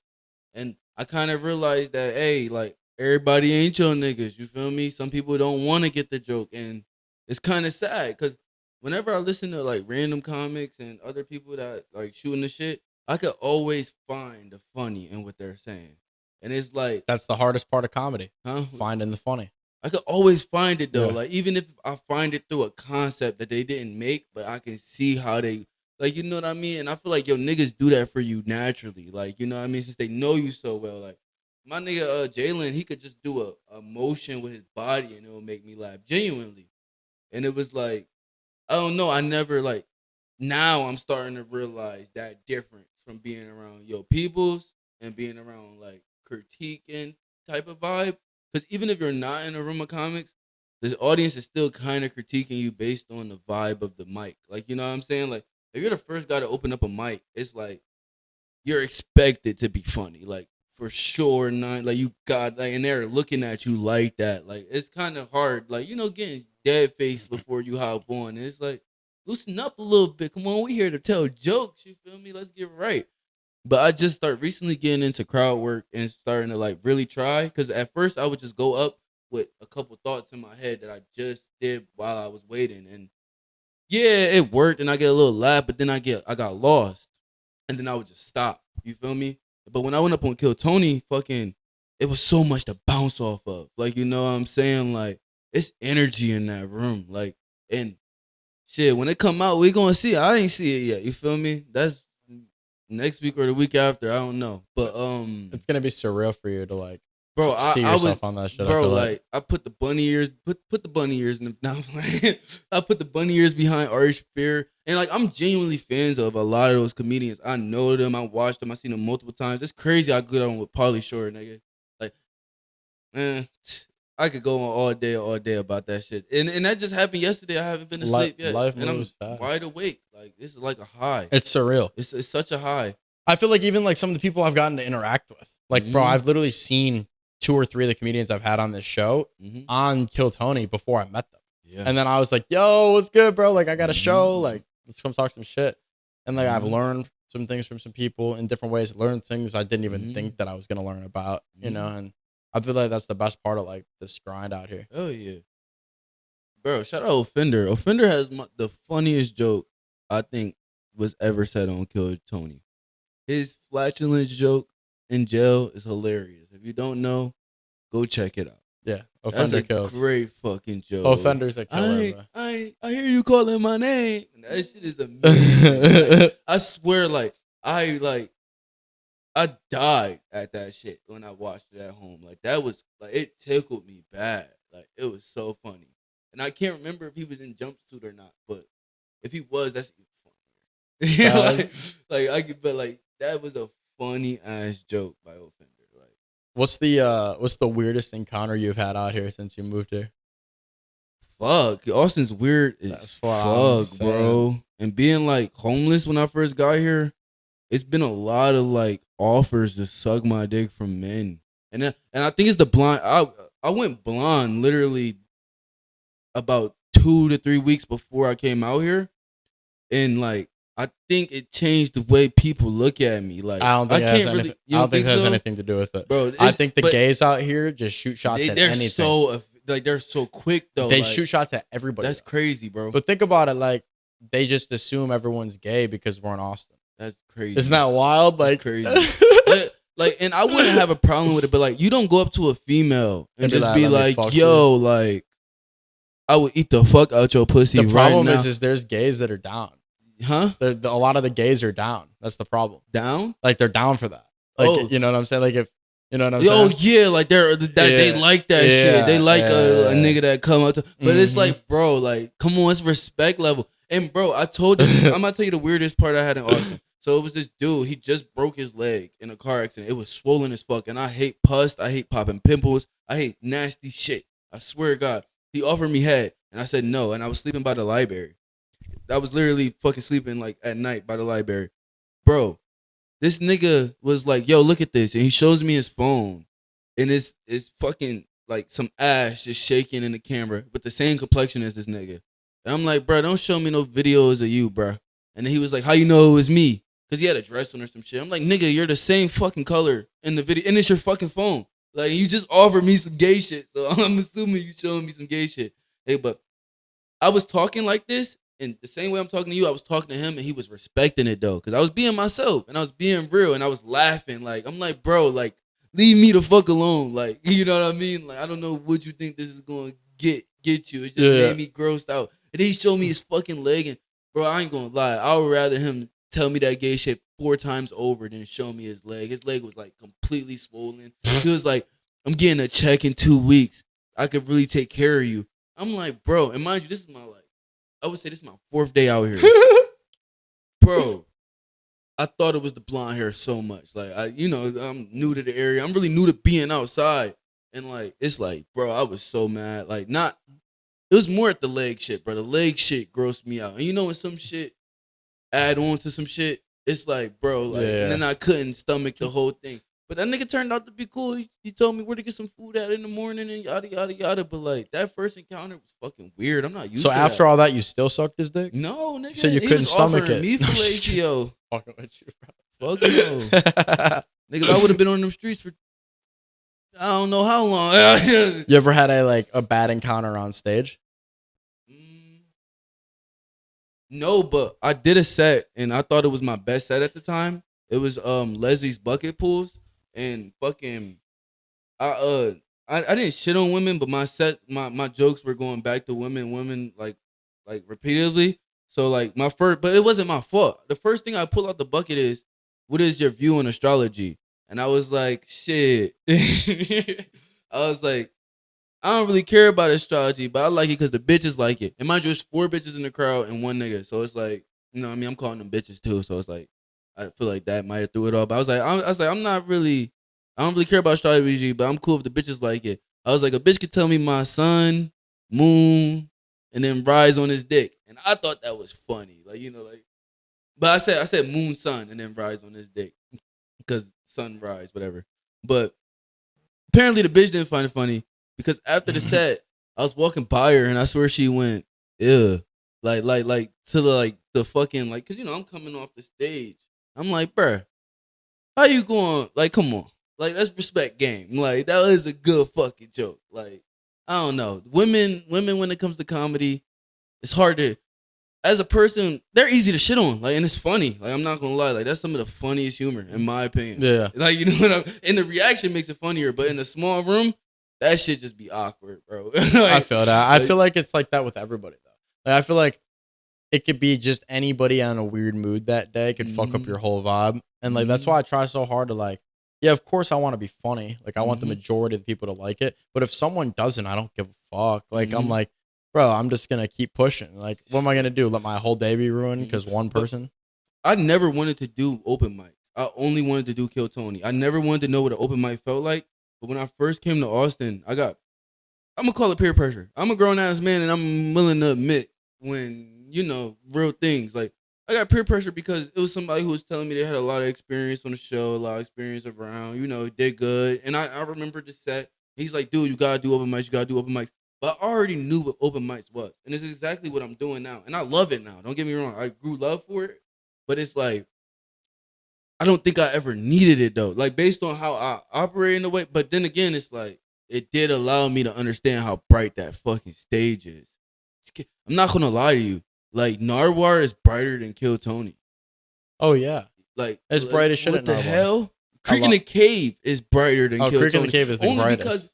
and I kind of realized that hey, like everybody ain't your niggas. You feel me? Some people don't want to get the joke, and it's kind of sad because whenever I listen to like random comics and other people that like shooting the shit, I could always find the funny in what they're saying, and it's like, That's the hardest part of comedy, huh? finding the funny. I could always find it though. Yeah. Like even if I find it through a concept that they didn't make, but I can see how they like, you know what I mean? And I feel like yo niggas do that for you naturally. Like, you know what I mean? Since they know you so well. Like my nigga Jalen, he could just do a motion with his body and it would make me laugh genuinely. And it was like, I don't know, I never like now I'm starting to realize that difference from being around yo peoples and being around like critiquing type of vibe. Because even if you're not in a room of comics, the audience is still kind of critiquing you based on the vibe of the mic. Like, you know what I'm saying? Like, if you're the first guy to open up a mic, it's like you're expected to be funny. Like, for sure, not like you got like, and they're looking at you like that. Like, it's kind of hard. Like, you know, getting dead face before you hop on. It's like loosen up a little bit. Come on, we here to tell jokes. You feel me? Let's get right. But I just start recently getting into crowd work and starting to like really try. Because at first I would just go up with a couple thoughts in my head that I just did while I was waiting. And yeah, it worked and I get a little laugh, but then I got lost. And then I would just stop. You feel me? But when I went up on Kill Tony, fucking, it was so much to bounce off of. Like, you know what I'm saying? Like, it's energy in that room. Like, and shit, when it come out, we gonna see it. I ain't see it yet. You feel me? That's next week or the week after, I don't know. But It's gonna be surreal for you to like bro, see I yourself was on that shit. bro, I feel like I put the bunny ears, put the bunny ears in the now I put the bunny ears behind Ari Shaffir. And like I'm genuinely fans of a lot of those comedians. I know them, I watched them, I seen them multiple times. It's crazy how good I'm with Pauly Shore, nigga. Like, man, I could go on all day about that shit. And that just happened yesterday. I haven't been asleep yet. life And I'm moves fast. wide awake. Like this is like a high. it's surreal. It's such a high. I feel like even like some of the people I've gotten to interact with, like bro, Mhm. I've literally seen 2 or 3 of the comedians I've had on this show Mhm. on Kill Tony before I met them. Yeah. And then I was like, yo, what's good, bro? Like, I got a show. Mhm. Like, let's come talk some shit. And like, I've Mhm. learned some things from some people in different ways, learned things I didn't even Mhm. think that I was going to learn about, you Mhm. know? And I feel like that's the best part of like this grind out here. Oh yeah, bro! Shout out Offender. Offender has the funniest joke I think was ever said on Kill Tony. His flatulence joke in jail is hilarious. If you don't know, go check it out. Yeah. That's Offender a kills. great fucking joke. Offender's a killer, bro. I hear you calling my name. That shit is amazing. Like, I swear, like I died at that shit when I watched it at home. Like that was like it tickled me bad. Like it was so funny. And I can't remember if he was in jumpsuit or not, but if he was, that's even funnier. like I could, but like that was a funny ass joke by Offender. Like What's the weirdest encounter you've had out here since you moved here? fuck, Austin's weird as That's what I'm fuck, bro. And being like homeless when I first got here, it's been a lot of like offers to suck my dick from men, and I think it's the blonde. I went blonde literally about 2 to 3 weeks before I came out here, and like I think it changed the way people look at me. Like I don't think it has can't anything, you I don't think it has so? anything to do with it. Bro. I think the but gays out here just shoot shots at they're anything. so like they're so quick though. They like, shoot shots at everybody. That's crazy, bro. But think about it, like they just assume everyone's gay because we're in Austin. That's crazy. Isn't that wild? Like That's crazy. Like, and I wouldn't have a problem with it, but like, you don't go up to a female and And be just like, be "Let me like, fuck yo, like, I would eat the fuck out your pussy the right problem now. is there's gays that are down. Huh? A lot of the gays are down. That's the problem. Down? Like they're down for that. Like Oh. you know what I'm saying? Like if you know what I'm Oh saying? yeah, like they Yeah. like that Yeah. shit. They like a Yeah. nigga that come up to, but it's Mhm. like, bro, like, come on, it's respect level. And bro, I told this, I'm gonna tell you the weirdest part I had in Austin. So it was this dude, he just broke his leg in a car accident. It was swollen as fuck. And I hate pus, I hate popping pimples, I hate nasty shit. I swear to God. He offered me head, and I said no, and I was sleeping by the library. I was literally fucking sleeping like at night by the library. Bro, this nigga was like, yo, look at this. And he shows me his phone. And it's fucking like some ass just shaking in the camera with the same complexion as this nigga. And I'm like, bro, don't show me no videos of you, bro. And then he was like, how you know it was me? Because he had a dress on or some shit. I'm like, nigga, you're the same fucking color in the video. And it's your fucking phone. Like, you just offered me some gay shit, so I'm assuming you showing me some gay shit. Hey, but I was talking like this, and the same way I'm talking to you, I was talking to him, and he was respecting it though, because I was being myself and I was being real, and I was laughing. Like, I'm like, bro, like, leave me the fuck alone. Like, you know what I mean? Like, I don't know what you think this is going to get you. It just made me grossed out. And then he showed me his fucking leg, and bro, I ain't gonna lie, I would rather him tell me that gay shit 4 times over than show me his leg. His leg was like completely swollen. He was like, I'm getting a check in 2 weeks. I could really take care of you. I'm like, bro, and mind you, this is my, like, I would say this is my 4th day out here. Bro, I thought it was the blonde hair so much. Like, I'm new to the area. I'm really new to being outside. And like, it's like, bro, I was so mad. Like, it was more at the leg shit, bro. The leg shit grossed me out. And you know when some shit add on to some shit, it's like, bro, like, and then I couldn't stomach the whole thing. But that nigga turned out to be cool. He told me where to get some food at in the morning and yada, yada, yada. But like, that first encounter was fucking weird. I'm not used to that. So after all that, you still sucked his dick? No, nigga. So you couldn't stomach it? Me fellatio. Fucking with you, bro. Fucking no. Nigga, I would have been on them streets for I don't know how long. You ever had a bad encounter on stage? No, but I did a set and I thought it was my best set at the time. It was Leslie's Bucket Pools, and fucking I didn't shit on women, but my jokes were going back to women like repeatedly. So like but it wasn't my fault. The first thing I pull out the bucket is, what is your view on astrology? And I was like, shit. I was like, I don't really care about astrology, but I like it because the bitches like it. And mind you, there's 4 bitches in the crowd and 1 nigga. So it's like, you know what I mean? I'm calling them bitches too. So it's like, I feel like that might have threw it off. But I was like, I don't really care about astrology, but I'm cool if the bitches like it. I was like, a bitch could tell me my sun, moon, and then rise on his dick. And I thought that was funny. Like, but I said moon, sun, and then rise on his dick. Because sunrise, whatever. But apparently the bitch didn't find it funny. Because after the set, I was walking by her and I swear she went, ew. Like to the fucking, like, cause I'm coming off the stage. I'm like, bruh, how you going? Like, come on. Like, let's respect game. Like, that was a good fucking joke. Like, I don't know. Women when it comes to comedy, it's hard to, as a person, they're easy to shit on. Like, and it's funny. Like, I'm not gonna lie. Like, that's some of the funniest humor, in my opinion. Yeah. Like, you know what and the reaction makes it funnier, but in a small room, that shit just be awkward, bro. Like, I feel that. I feel like it's like that with everybody, though. Like, I feel like it could be just anybody on a weird mood that day could fuck up your whole vibe. And, like, that's why I try so hard to, like, yeah, of course I want to be funny. Like, I want the majority of the people to like it. But if someone doesn't, I don't give a fuck. Like, I'm like, bro, I'm just going to keep pushing. Like, what am I going to do? Let my whole day be ruined because one person? I never wanted to do open mics. I only wanted to do Kill Tony. I never wanted to know what an open mic felt like. But when I first came to Austin, I'm going to call it peer pressure. I'm a grown-ass man, and I'm willing to admit when, real things. Like, I got peer pressure because it was somebody who was telling me they had a lot of experience on the show, a lot of experience around, did good. And I remember the set. He's like, dude, you got to do open mics. But I already knew what open mics was. And it's exactly what I'm doing now. And I love it now. Don't get me wrong. I grew love for it. But it's like, I don't think I ever needed it though. Like, based on how I operate in the way. But then again, it's like, it did allow me to understand how bright that fucking stage is. I'm not going to lie to you. Like, Narwhal is brighter than Kill Tony. Oh, yeah. Like, it's bright as shit at Narwhal. What the hell? Creek in the Cave is brighter than Kill Tony. Creek in the Cave is the Only brightest. Because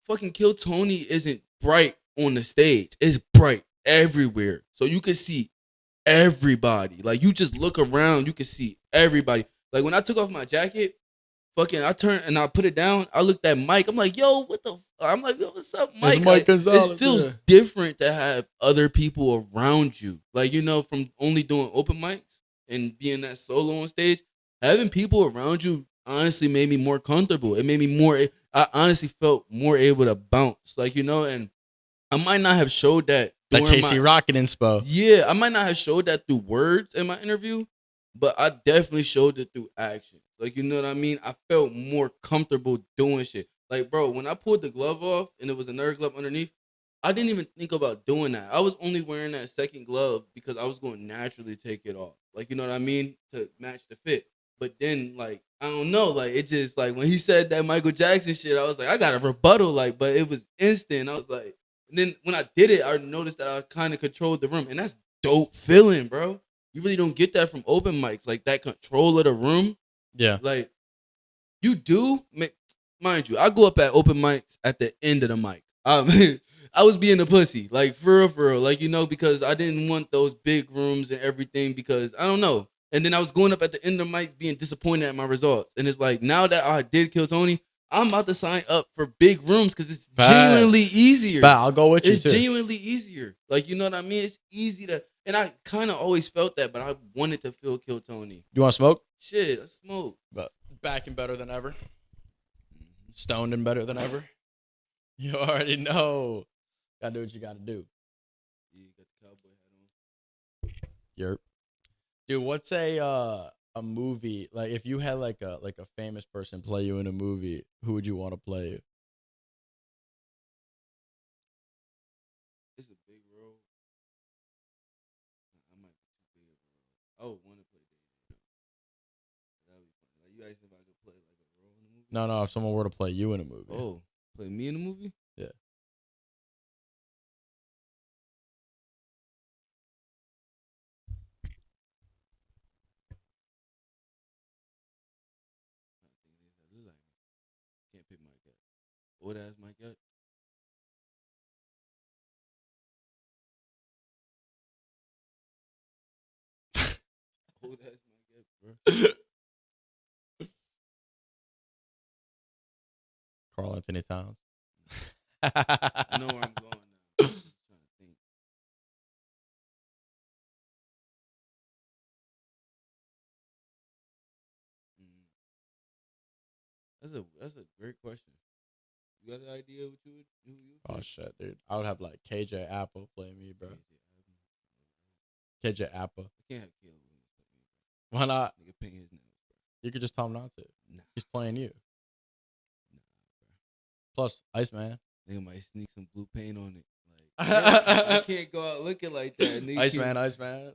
fucking Kill Tony isn't bright on the stage. It's bright everywhere. So you can see everybody. Like, you just look around, you can see everybody. Like, when I took off my jacket, fucking, I turned and I put it down. I looked at Mike. I'm like, yo, what the? I'm like, yo, what's up, Mike? Mike Gonzalez, it feels different to have other people around you. Like, from only doing open mics and being that solo on stage, having people around you honestly made me more comfortable. It made me more. I honestly felt more able to bounce. Like, and I might not have showed that. That KC Rocket inspo. Yeah, I might not have showed that through words in my interview, but I definitely showed it through action. Like, you know what I mean? I felt more comfortable doing shit. Like, bro, when I pulled the glove off and it was a nerd glove underneath, I didn't even think about doing that. I was only wearing that second glove because I was going to naturally take it off. Like, you know what I mean? To match the fit. But then, like, I don't know. Like, it just, like, when he said that Michael Jackson shit, I was like, I got a rebuttal, like, but it was instant. I was like, and then when I did it, I noticed that I kind of controlled the room. And that's dope feeling, bro. You really don't get that from open mics. Like, that control of the room. Yeah. Like, you do, mind you, I go up at open mics at the end of the mic. I was being a pussy, like, for real, like, you know, because I didn't want those big rooms and everything because, I don't know. And then I was going up at the end of the mics being disappointed at my results. And it's like, now that I did Kill Tony, I'm about to sign up for big rooms because it's genuinely easier. But I'll go with you, It's too. genuinely easier. Like, you know what I mean? It's easy to, and I kind of always felt that, but I wanted to feel Kill Tony. You want to smoke? Shit, I smoke. But back and better than ever. Stoned and better than ever. You already know. Gotta do what you gotta do. Yeah, you got the cowboy hat on. Yerp. Dude, what's a movie, like if you had like a famous person play you in a movie, who would you want to play you? It's a big role. I might be too big of a role. I would want to play Day. That'd be funny. Like, you asked if I could play like a role in the movie. No, if someone were to play you in a movie. Oh, play me in the movie? Yeah. I look like me. Can't pick Mike up. Old ass Mike up. Old ass Mike up, bro. Carl Anthony Towns. I know where I'm going now. I'm just trying to think. Mm. That's a great question. You got an idea what you would who you would Oh pick? shit, dude. I would have like KJ Apple play me, bro. KJ Apple. I can't have Caleb Williams play me, Why not? bro. Nigga paint his nails, bro. You could just tell him not to. Nah, He's playing you. nah, bro. Plus, Iceman. Nigga might sneak some blue paint on it. Like, I can't go out looking like that. Nigga Iceman. Iceman.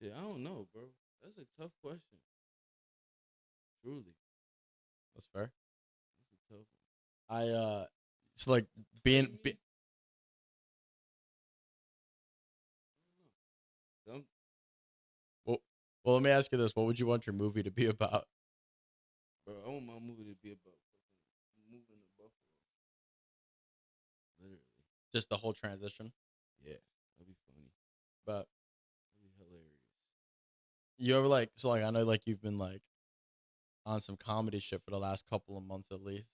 Shit, I don't know, bro. That's a tough question. Truly, That's fair. that's a tough one. It's like being. Some- Well, let me ask you this: what would you want your movie to be about? Bro, I want my movie to be about fucking moving to Buffalo. Literally. Just the whole transition. Yeah, that'd be funny. But That'd be hilarious. you ever like? So like, I know like you've been like on some comedy shit for the last couple of months at least,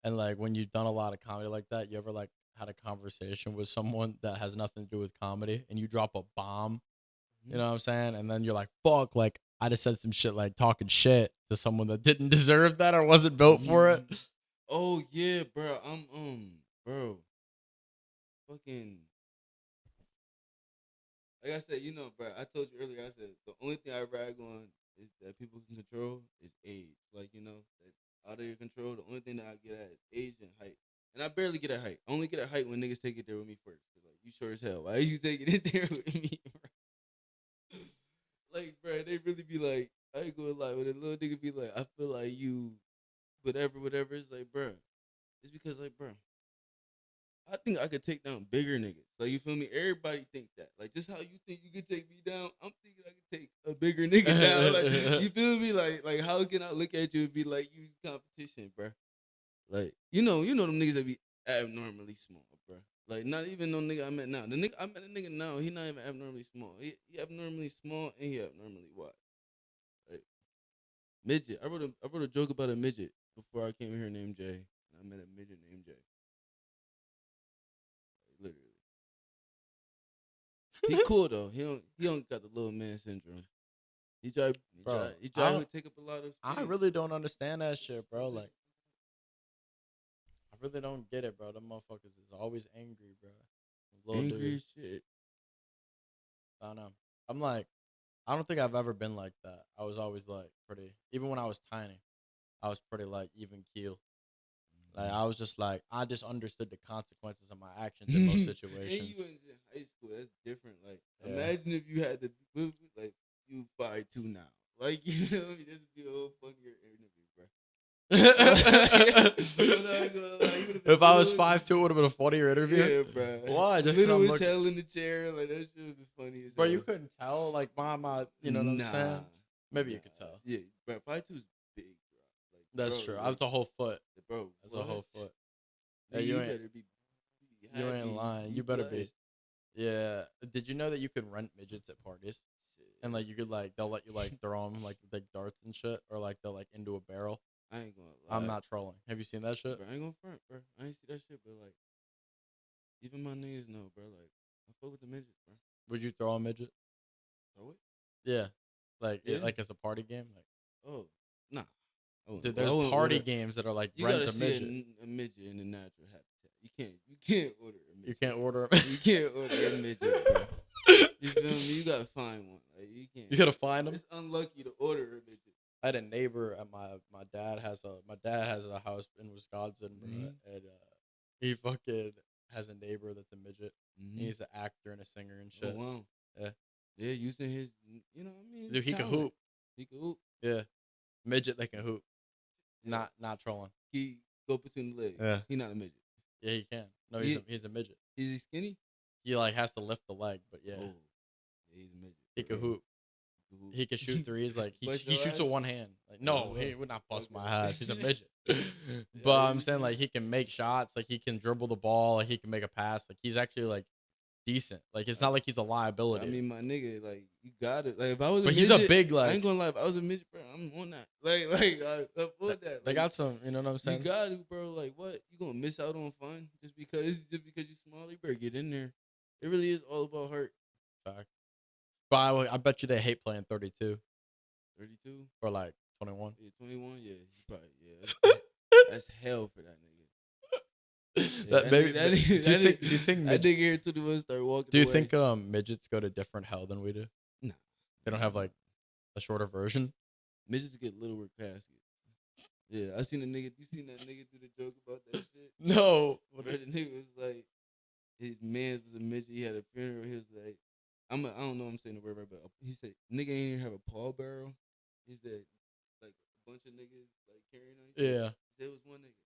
and like when you've done a lot of comedy like that, you ever like had a conversation with someone that has nothing to do with comedy, and you drop a bomb. You know what I'm saying? And then you're like, fuck, like, I just said some shit, like, talking shit to someone that didn't deserve that or wasn't built for it. Oh yeah, bro. Bro. Fucking. Like I said, you know, bro. I told you earlier. I said the only thing I rag on is that people can control is age. Like, you know, that out of your control. The only thing that I get at is age and height. And I barely get at height. I only get at height when niggas take it there with me first. 'Cause, like, you sure as hell. Why you taking it there with me, bro? Like, bro, they really be like, I ain't gonna lie, when a little nigga be like, I feel like you, whatever, it's like, bro, it's because, like, bro, I think I could take down bigger niggas. Like, you feel me? Everybody think that. Like, just how you think you can take me down, I'm thinking I can take a bigger nigga down. Like, you feel me? Like, how can I look at you and be like, you competition, bro? Like, you know them niggas that be abnormally small, bro. Like, not even no nigga I met now. The nigga I met a nigga now, he not even abnormally small. He abnormally small and he abnormally wide. Like, midget. I wrote a joke about a midget before I came here named Jay. And I met a midget named Jay. Like, literally. He cool though. He don't got the little man syndrome. He try to take up a lot of space. I really don't understand that shit, bro. Like, I really don't get it, bro. Them motherfuckers is always angry, bro. Little angry dudes. as shit. I don't know. I'm like, I don't think I've ever been like that. I was always like pretty, even when I was tiny, I was pretty like even keel. Like I was just like, I just understood the consequences of my actions in most And situations. you was in high school. That's different. Like, Yeah. imagine if you had to, like, you 5'2" now. Like, you know, this would be a whole funnier interview, bro. If I was 5'2", it would have been a funnier interview. Yeah, bro. Why? Just little 'cause as hell in the chair, like that shit was funny as Bro, hell. you couldn't tell, like my, you know what I'm saying? Maybe you could tell. Yeah, bro. 5'2" is big, bro. Like, That's bro, true. Like, That's a whole foot. bro. That's a whole foot. Hey, Hey, you you ain't- better be. You ain't lying. You better be. blessed. Yeah. Did you know that you can rent midgets at parties? Shit. And like you could like they'll let you like throw them like big darts and shit, or like they'll like into a barrel. I ain't gonna lie. I'm not trolling. Have you seen that shit? Bro, I ain't gonna front, bro. I ain't see that shit, but like, even my niggas know, bro. Like, I fuck with the midgets, bro. Would you throw a midget? Throw it? Yeah. Like Yeah. like as a party game. Like Oh, nah. I wouldn't- dude, I there's wouldn't party order- games that are like You rent gotta a see midget. a midget in the natural habitat. You can't order a midget. You can't order. You can't order a midget, bro. You feel me? You gotta find one. Like, you can't. You gotta find them. It's unlucky to order a midget. I had a neighbor at my dad has a house in Wisconsin, bro, and he fucking has a neighbor that's a midget. He's an actor and a singer and shit. Oh, wow. Yeah. Yeah, using his, you know what I mean? Dude, he can talent. hoop. He can hoop. Yeah, midget that can hoop. Yeah. Not trolling. He go between the legs. Yeah. He not a midget. Yeah, he can. No, He- he's a midget. Is he skinny? He like has to lift the leg, but yeah, Oh, yeah, he's a midget. he can bro. hoop. He can shoot threes. Like he Bust your shoots with ass? one hand. Like no, Oh, he wow. would not bust my Okay. ass. He's a midget. Yeah, But I'm he- saying like he can make shots. Like he can dribble the ball. Like he can make a pass. Like he's actually like decent. Like it's not like he's a liability. I mean, my nigga, like, you got it. Like, if I was but a he's midget, a big I like. ain't gonna lie. If I was a midget, bro, I'm on that. Like, I afford that. They Like, got some. You know what I'm you saying? got it, bro. Like, what? You gonna miss out on fun just because you small? You better get in there. It really is all about heart. Fact. But I bet you they hate playing 32 32, or like 21. yeah, 21, yeah, he probably, yeah. That's hell for that nigga. Yeah, That maybe. that Do you nigga- think? Do you think? That midget- nigga here 21 start walking. Do you away. think midgets go to different hell than we do? Nah. They don't have like a shorter version. midgets get little with caskets? Yeah, I seen a nigga. You seen that nigga do the joke about that shit? No. Where the nigga was like, his man's was a midget. He had a funeral. He was like, I don't know. I'm saying the word right, but he said, "Nigga ain't even have a pallbearer." He said, like a bunch of niggas like carrying on. Each other. Yeah. He said it was one nigga.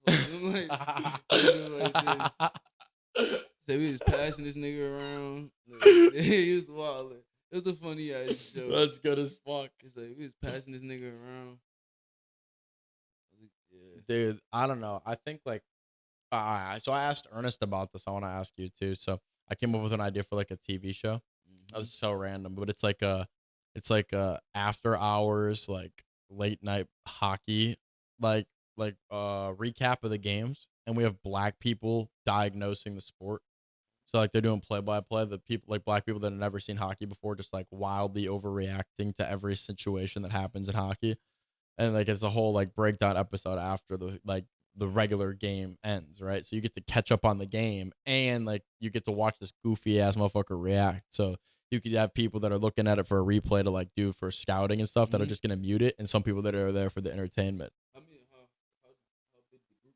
I'm like, so we was passing this nigga around. Like, he was wilding. It was a funny ass joke. That's good as fuck. It's like we was passing this nigga around. I was like, yeah. Dude, I don't know. I think like, so I asked Ernest about this. I want to ask you too. So I came up with an idea for like a TV show. That was so random, but it's like a after hours, like late night hockey, like recap of the games, and we have black people diagnosing the sport. So like they're doing play by play. The people like black people that have never seen hockey before, just like wildly overreacting to every situation that happens in hockey, and like it's a whole like breakdown episode after the regular game ends, right? So you get to catch up on the game, and like you get to watch this goofy ass motherfucker react. So you could have people that are looking at it for a replay to like do for scouting and stuff that are just gonna mute it, and some people that are there for the entertainment. I mean, how big the group?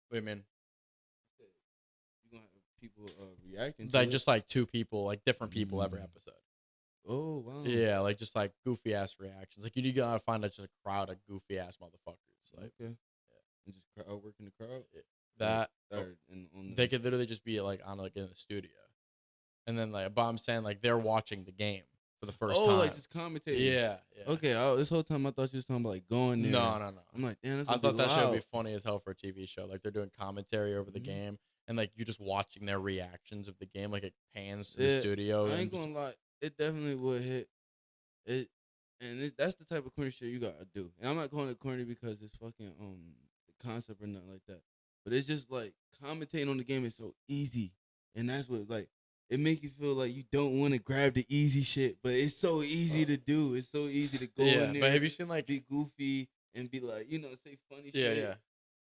What do you mean? You gonna have people reacting to Like it? just like two people, like different people every episode. Oh wow. Yeah, like just like goofy ass reactions. Like you gotta find just a crowd of goofy ass motherfuckers. Like Okay. And just crowd working the crowd. that. Or on They could literally just be like on like in the studio, and then like, but I'm saying like they're watching the game for the first time. like just commentating. Yeah. Okay. This whole time I thought you was talking about like going there. No. I'm like, damn. That's I gonna thought be that should loud. be funny as hell for a TV show. Like they're doing commentary over the Mhm. game, and like you just watching their reactions of the game. Like it pans to the Yeah, studio. I and ain't just- gonna lie. It definitely would hit. That's the type of corny shit you gotta do. And I'm not calling it corny because it's fucking the concept or nothing like that. But it's just like commentating on the game is so easy, and that's what like it make you feel like you don't want to grab the easy shit, but it's so easy to do. It's so easy to go yeah, in there, but have you seen like be goofy and be like, say funny yeah, shit. yeah,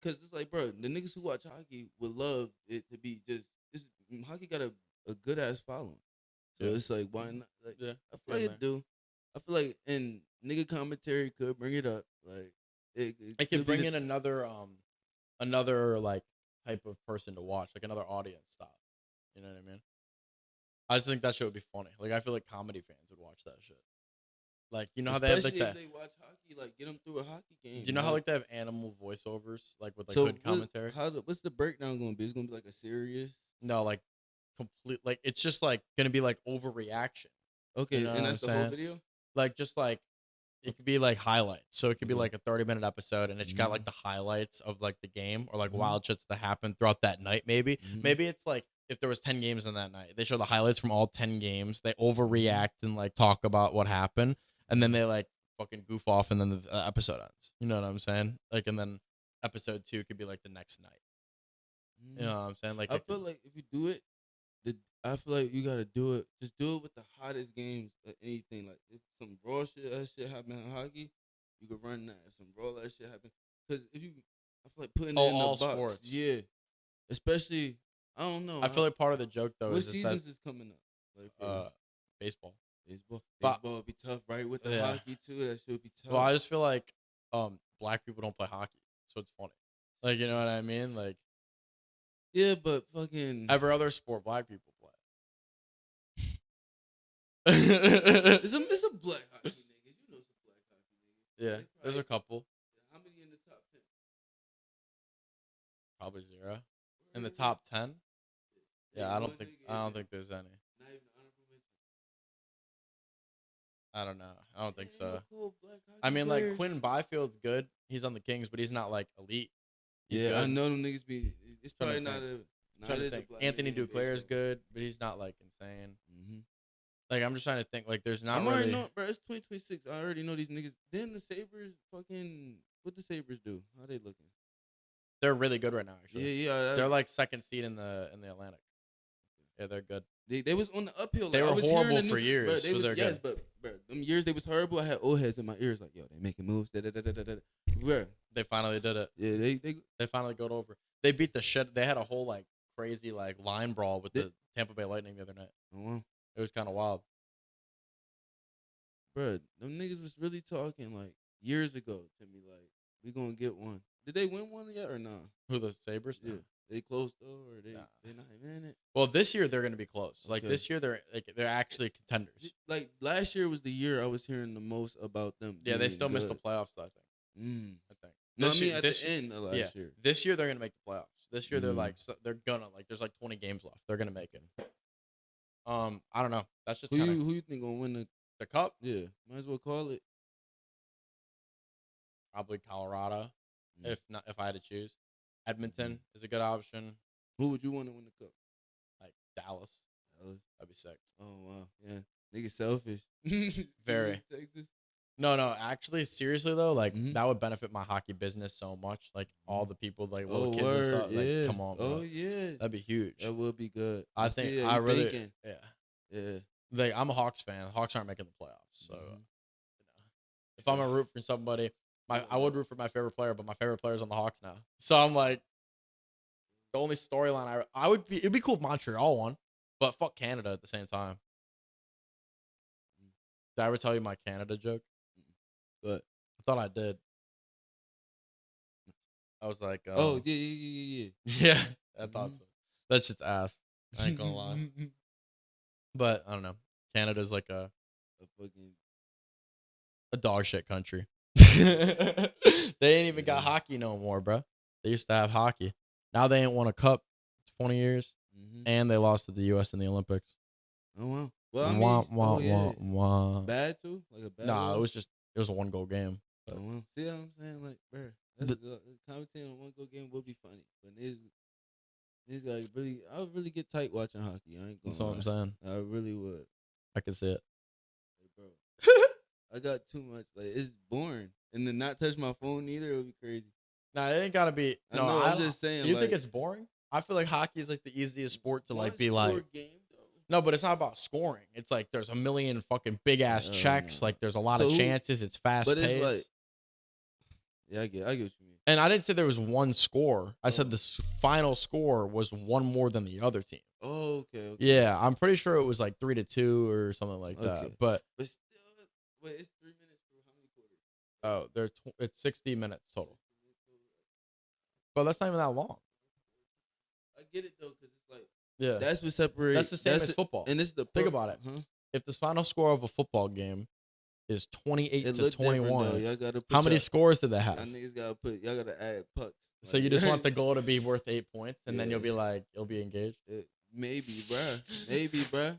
Cause it's like, bro, the niggas who watch hockey would love it to be just. Hockey got a good ass following, so Yeah. it's like, why not? Like, yeah? I feel like it do. I feel like and nigga commentary could bring it up. Like It could could be bring the- in another like type of person to watch, like another audience style. You know what I mean? I just think that shit would be funny. Like, I feel like comedy fans would watch that shit. Like, you know how they have like Especially that. if they watch hockey, like get them through a hockey game. Do you know how like they have animal voiceovers, like with like so good commentary? what's the breakdown going to be? It's going to be like a serious. No, like complete. Like it's just like gonna be like overreaction. Okay, You know and what that's I'm the whole saying? video. Like just like it could be like highlights. So it could be Okay. like a 30-minute episode, and it's got like the highlights of like the game or like Mhm. wild shits that happened throughout that night. Maybe Mhm. maybe it's like if there was 10 games in that night, they show the highlights from all 10 games. They overreact and like talk about what happened, and then they like fucking goof off, and then the episode ends. You know what I'm saying? Like, and then episode 2 could be like the next night. You know what I'm saying? Like I it feel could- like if you do it, I feel like you gotta do it. Just do it with the hottest games of anything. Like if some raw shit happen in hockey, you could run that. If some raw shit happen, because if you, I feel like putting it in the all box. sports. Yeah, especially I don't know. I feel like part of the joke though what is just seasons is coming up? Like for baseball. baseball, but- baseball would be tough, right? With the Yeah. hockey too, that shit would be tough. Well, I just feel like black people don't play hockey, so it's funny. Like, you know what I mean? Like yeah, but fucking every other sport, black people play. it's a black hockey niggas. You know some black hockey niggas. Yeah, They there's a probably- couple, How many in the top 10? probably 0. In the top 10, yeah, I don't think there's any. Not even honorable mention. I don't know. I don't think Ain't so. no cool black hockey I mean, like players. Quentin Byfield's good. He's on the Kings, but he's not like elite. He's Yeah, I good. know them niggas be. It's Trying to probably not think. a. Trying Not to as a think. black Anthony nigga in Duclair is baseball. good, but he's not like insane. Mhm. Like I'm just trying to think. Like there's not I'm already really. know, bro. It's 2026. I already know these niggas. Then the Sabres, fucking, what the Sabres do? How they looking? They're really good right now. Actually, Yeah. they're like second seed in the Atlantic. Yeah, they're good. They was on the uphill. They like, I were was hearing horrible the for new- years, Bro, they but was, they're yes, good. but bro, them years they was horrible. I had old heads in my ears like, yo, they making moves. Da, da, da, da, da, da. Bro, They finally did it. yeah, They finally got over. They beat the shit. They had a whole like crazy like line brawl with They- the Tampa Bay Lightning the other night. oh, wow. It was kind of wild. Bro, them niggas was really talking like years ago to me, like, we gonna get one. Did they win one yet or not? Who, the Sabres? Yeah. They close though, or they Nah. they not even in it. Well, this year they're gonna be close. Like Okay. this year they're actually contenders. Like last year was the year I was hearing the most about them. Yeah, they being still missed the good. playoffs. I think. Mm. I think. No, I This mean year- at this- the end of last year. This year they're gonna make the playoffs. This year they're Mm. like they're gonna like there's like 20 games left. They're gonna make it. I don't know. That's just Who kind of you think gonna win the cup. Yeah, might as well call it. Probably Colorado. Mm. If I had to choose, Edmonton is a good option. Who would you want to win the cup? Like Dallas, Dallas. that'd be sick. Oh wow, yeah, nigga selfish. Very. Texas. No. Actually, seriously though, like Mhm. that would benefit my hockey business so much. Like all the people, like Oh little kids word, and stuff. Like, yeah. come on, bro. Oh yeah, That'd be huge. that would be good. I see think it, I you really, thinking. yeah. Yeah. Like I'm a Hawks fan. The Hawks aren't making the playoffs, so Mhm. you know, if I'm gonna root for somebody, I would root for my favorite player, but my favorite player's on the Hawks now. So I'm like, the only storyline I would be, it'd be cool if Montreal won, but fuck Canada at the same time. Did I ever tell you my Canada joke? But I thought I did. I was like, oh yeah. yeah, I thought Mhm. so. That's just ass. I ain't gonna lie. But I don't know. Canada's like a fucking dog shit country. They ain't even got Yeah. hockey no more, bro. They used to have hockey. Now they ain't won a cup 20 years, and they lost to the U.S. in the Olympics. Oh wow. Well, I mean, Wah, wah, oh, yeah. wah. Bad too, like a bad. Nah, loss? it was a 1-goal game. Oh, wow. See what I'm saying? Like, bro, that's commentating on one go game would be funny, but these guys really, I would really get tight watching hockey. I ain't That's gonna. what I'm saying. I really would, I can see it. like, bro. I got too much. Like, it's boring, and to not touch my phone either, it would be crazy. Nah, it ain't gotta be. I No, know. I I'm don't- just saying. You like, think it's boring? I feel like hockey is like the easiest sport to like be one-score like. game, though. No, but it's not about scoring. It's like there's a million fucking big ass checks. no. Like there's a lot So of who- chances. It's fast But paced. it's like, yeah, I get what you mean. And I didn't say there was one score. I said the final score was one more than the other team. Oh, okay. Yeah, I'm pretty sure it was like 3-2 or something like Okay. that. But But still, wait, it's 3 minutes for how many quarters? it's 60 minutes total. But that's not even that long. I get it though, because it's like Yeah. That's what separates. That's the same as football. And this is the Think about it. Huh? If the final score of a football game is 28 It to look different, 21, though. Y'all gotta put how many scores did they Y'all have? niggas y'all gotta add pucks. So Like, you just want the goal to be worth 8 points, and then Yeah. you'll be like, you'll be engaged. Maybe, bruh. Maybe, bruh.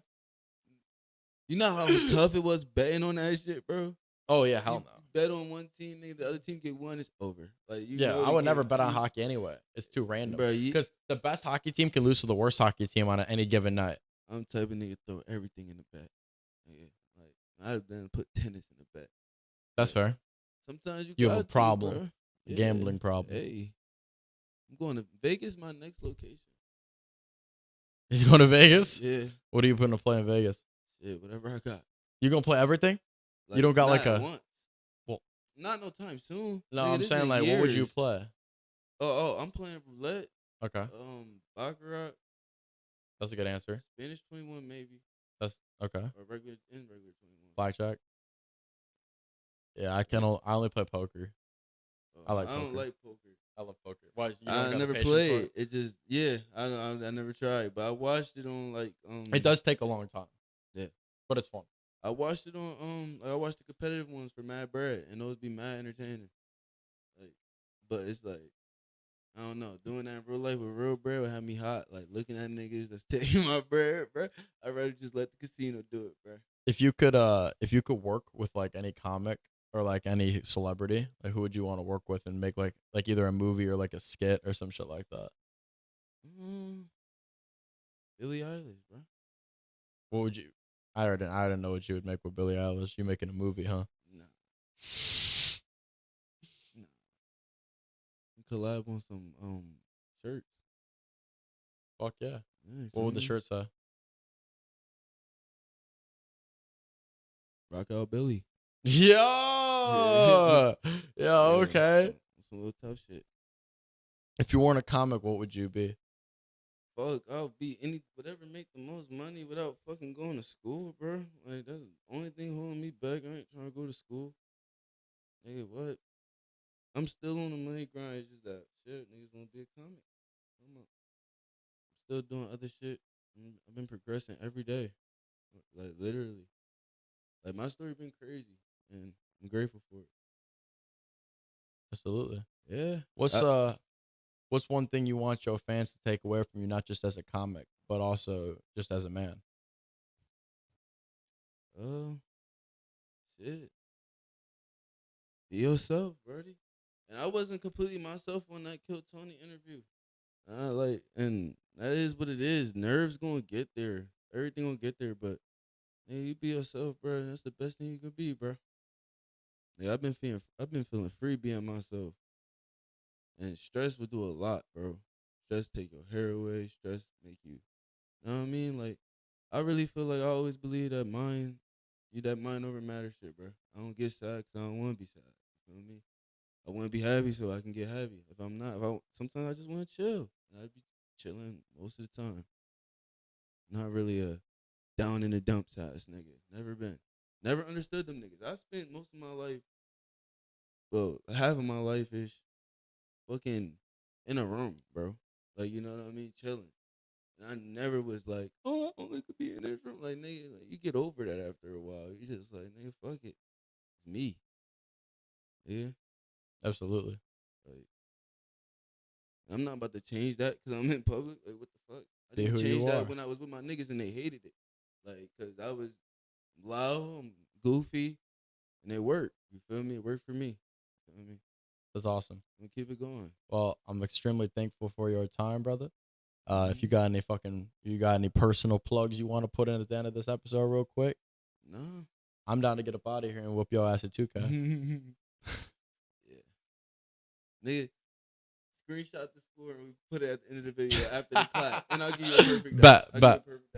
You know how tough it was betting on that shit, bro? Oh yeah, hell You no. bet on one team, nigga, the other team get one, it's over. Like Yeah, know I the would never game. bet on hockey anyway. It's too random. Bro, Because the best hockey team can lose to the worst hockey team on any given night. I'm the type of nigga throw everything in the bet. Nigga. Like I've done put tennis in the bet. That's fair. Sometimes you You have a got to, problem. bro. Yeah. Gambling problem. Hey, I'm going to Vegas. My next location. You going to Vegas? Yeah, What are you putting to play in Vegas? shit, whatever I got. You gonna play everything? Like, don't got, not like, a- once. Well- not no time soon. No, Nigga, I'm this saying in like, what would you years. play? Oh, I'm playing roulette. Okay, Baccarat, that's a good answer. Spanish 21 maybe, That's okay. or regular 21. Blackjack. Yeah, I only play poker. I like I don't poker. like poker. I love poker. Why? You don't I got the never patience for played. it? It just I never tried, but I watched it on like It does take a long time. Yeah. But it's fun. I watched it on I watched the competitive ones for Mad Bread, and those be mad entertaining. Like, but it's like I don't know, doing that in real life with real bread would have me hot. Like looking at niggas that's taking my bread, bro. I'd rather just let the casino do it, bro. If you could work with like any comic or like any celebrity, like who would you want to work with and make like either a movie or like a skit or some shit like that? Billie Eilish, bro. What would you? I already know what you would make with Billie Eilish. You making a movie, huh? Nah. Collab on some shirts. Fuck yeah. Yeah, What would the feel me? shirt say? Rock out Billy. Yeah. Yeah. Okay. Some little tough shit. If you weren't a comic, what would you be? Fuck, I'll be whatever make the most money without fucking going to school, bro. Like that's the only thing holding me back. I ain't trying to go to school. Nigga, what? I'm still on the money grind. It's just that shit. Niggas want to be a comic. I'm still doing other shit. I've been progressing every day. Like literally. Like my story been crazy, and I'm grateful for it. Absolutely. Yeah. What's one thing you want your fans to take away from you, not just as a comic, but also just as a man? Shit. Be yourself, Birdie. And I wasn't completely myself on that Kill Tony interview. And that is what it is. Nerves gonna get there. Everything gonna get there, but hey, you be yourself, bro. And that's the best thing you can be, bro. Yeah, I've been feeling free being myself. And stress would do a lot, bro. Stress take your hair away. Stress make you, know what I mean? Like, I really feel like I always believe that that mind over matter shit, bro. I don't get sad because I don't want to be sad. You feel me? I want to be happy so I can get happy. If I'm not, sometimes I just want to chill. And I'd be chilling most of the time. Not really a down in the dumps ass nigga. Never been. Never understood them niggas. I spent most of my life, well, half of my life ish, fucking in a room, bro. Like, you know what I mean? Chilling. And I never was like, oh, I only could be in this room. Like, nigga, like, you get over that after a while. You just like, nigga, fuck it. It's me. Yeah. Absolutely. Like, I'm not about to change that because I'm in public. Like, what the fuck? I Be didn't who you change that are. when I was with my niggas and they hated it. Like, because I was loud, I'm goofy, and it worked. You feel me? It worked for me. You feel me? That's awesome. I'm going to keep it going. Well, I'm extremely thankful for your time, brother. If you got any personal plugs you want to put in at the end of this episode real quick, Nah. I'm down to get up out of here and whoop your ass at 2K. Yeah. Nigga, screenshot the score and we put it at the end of the video after the clap. And I'll give you a perfect Bet. I'll give you a perfect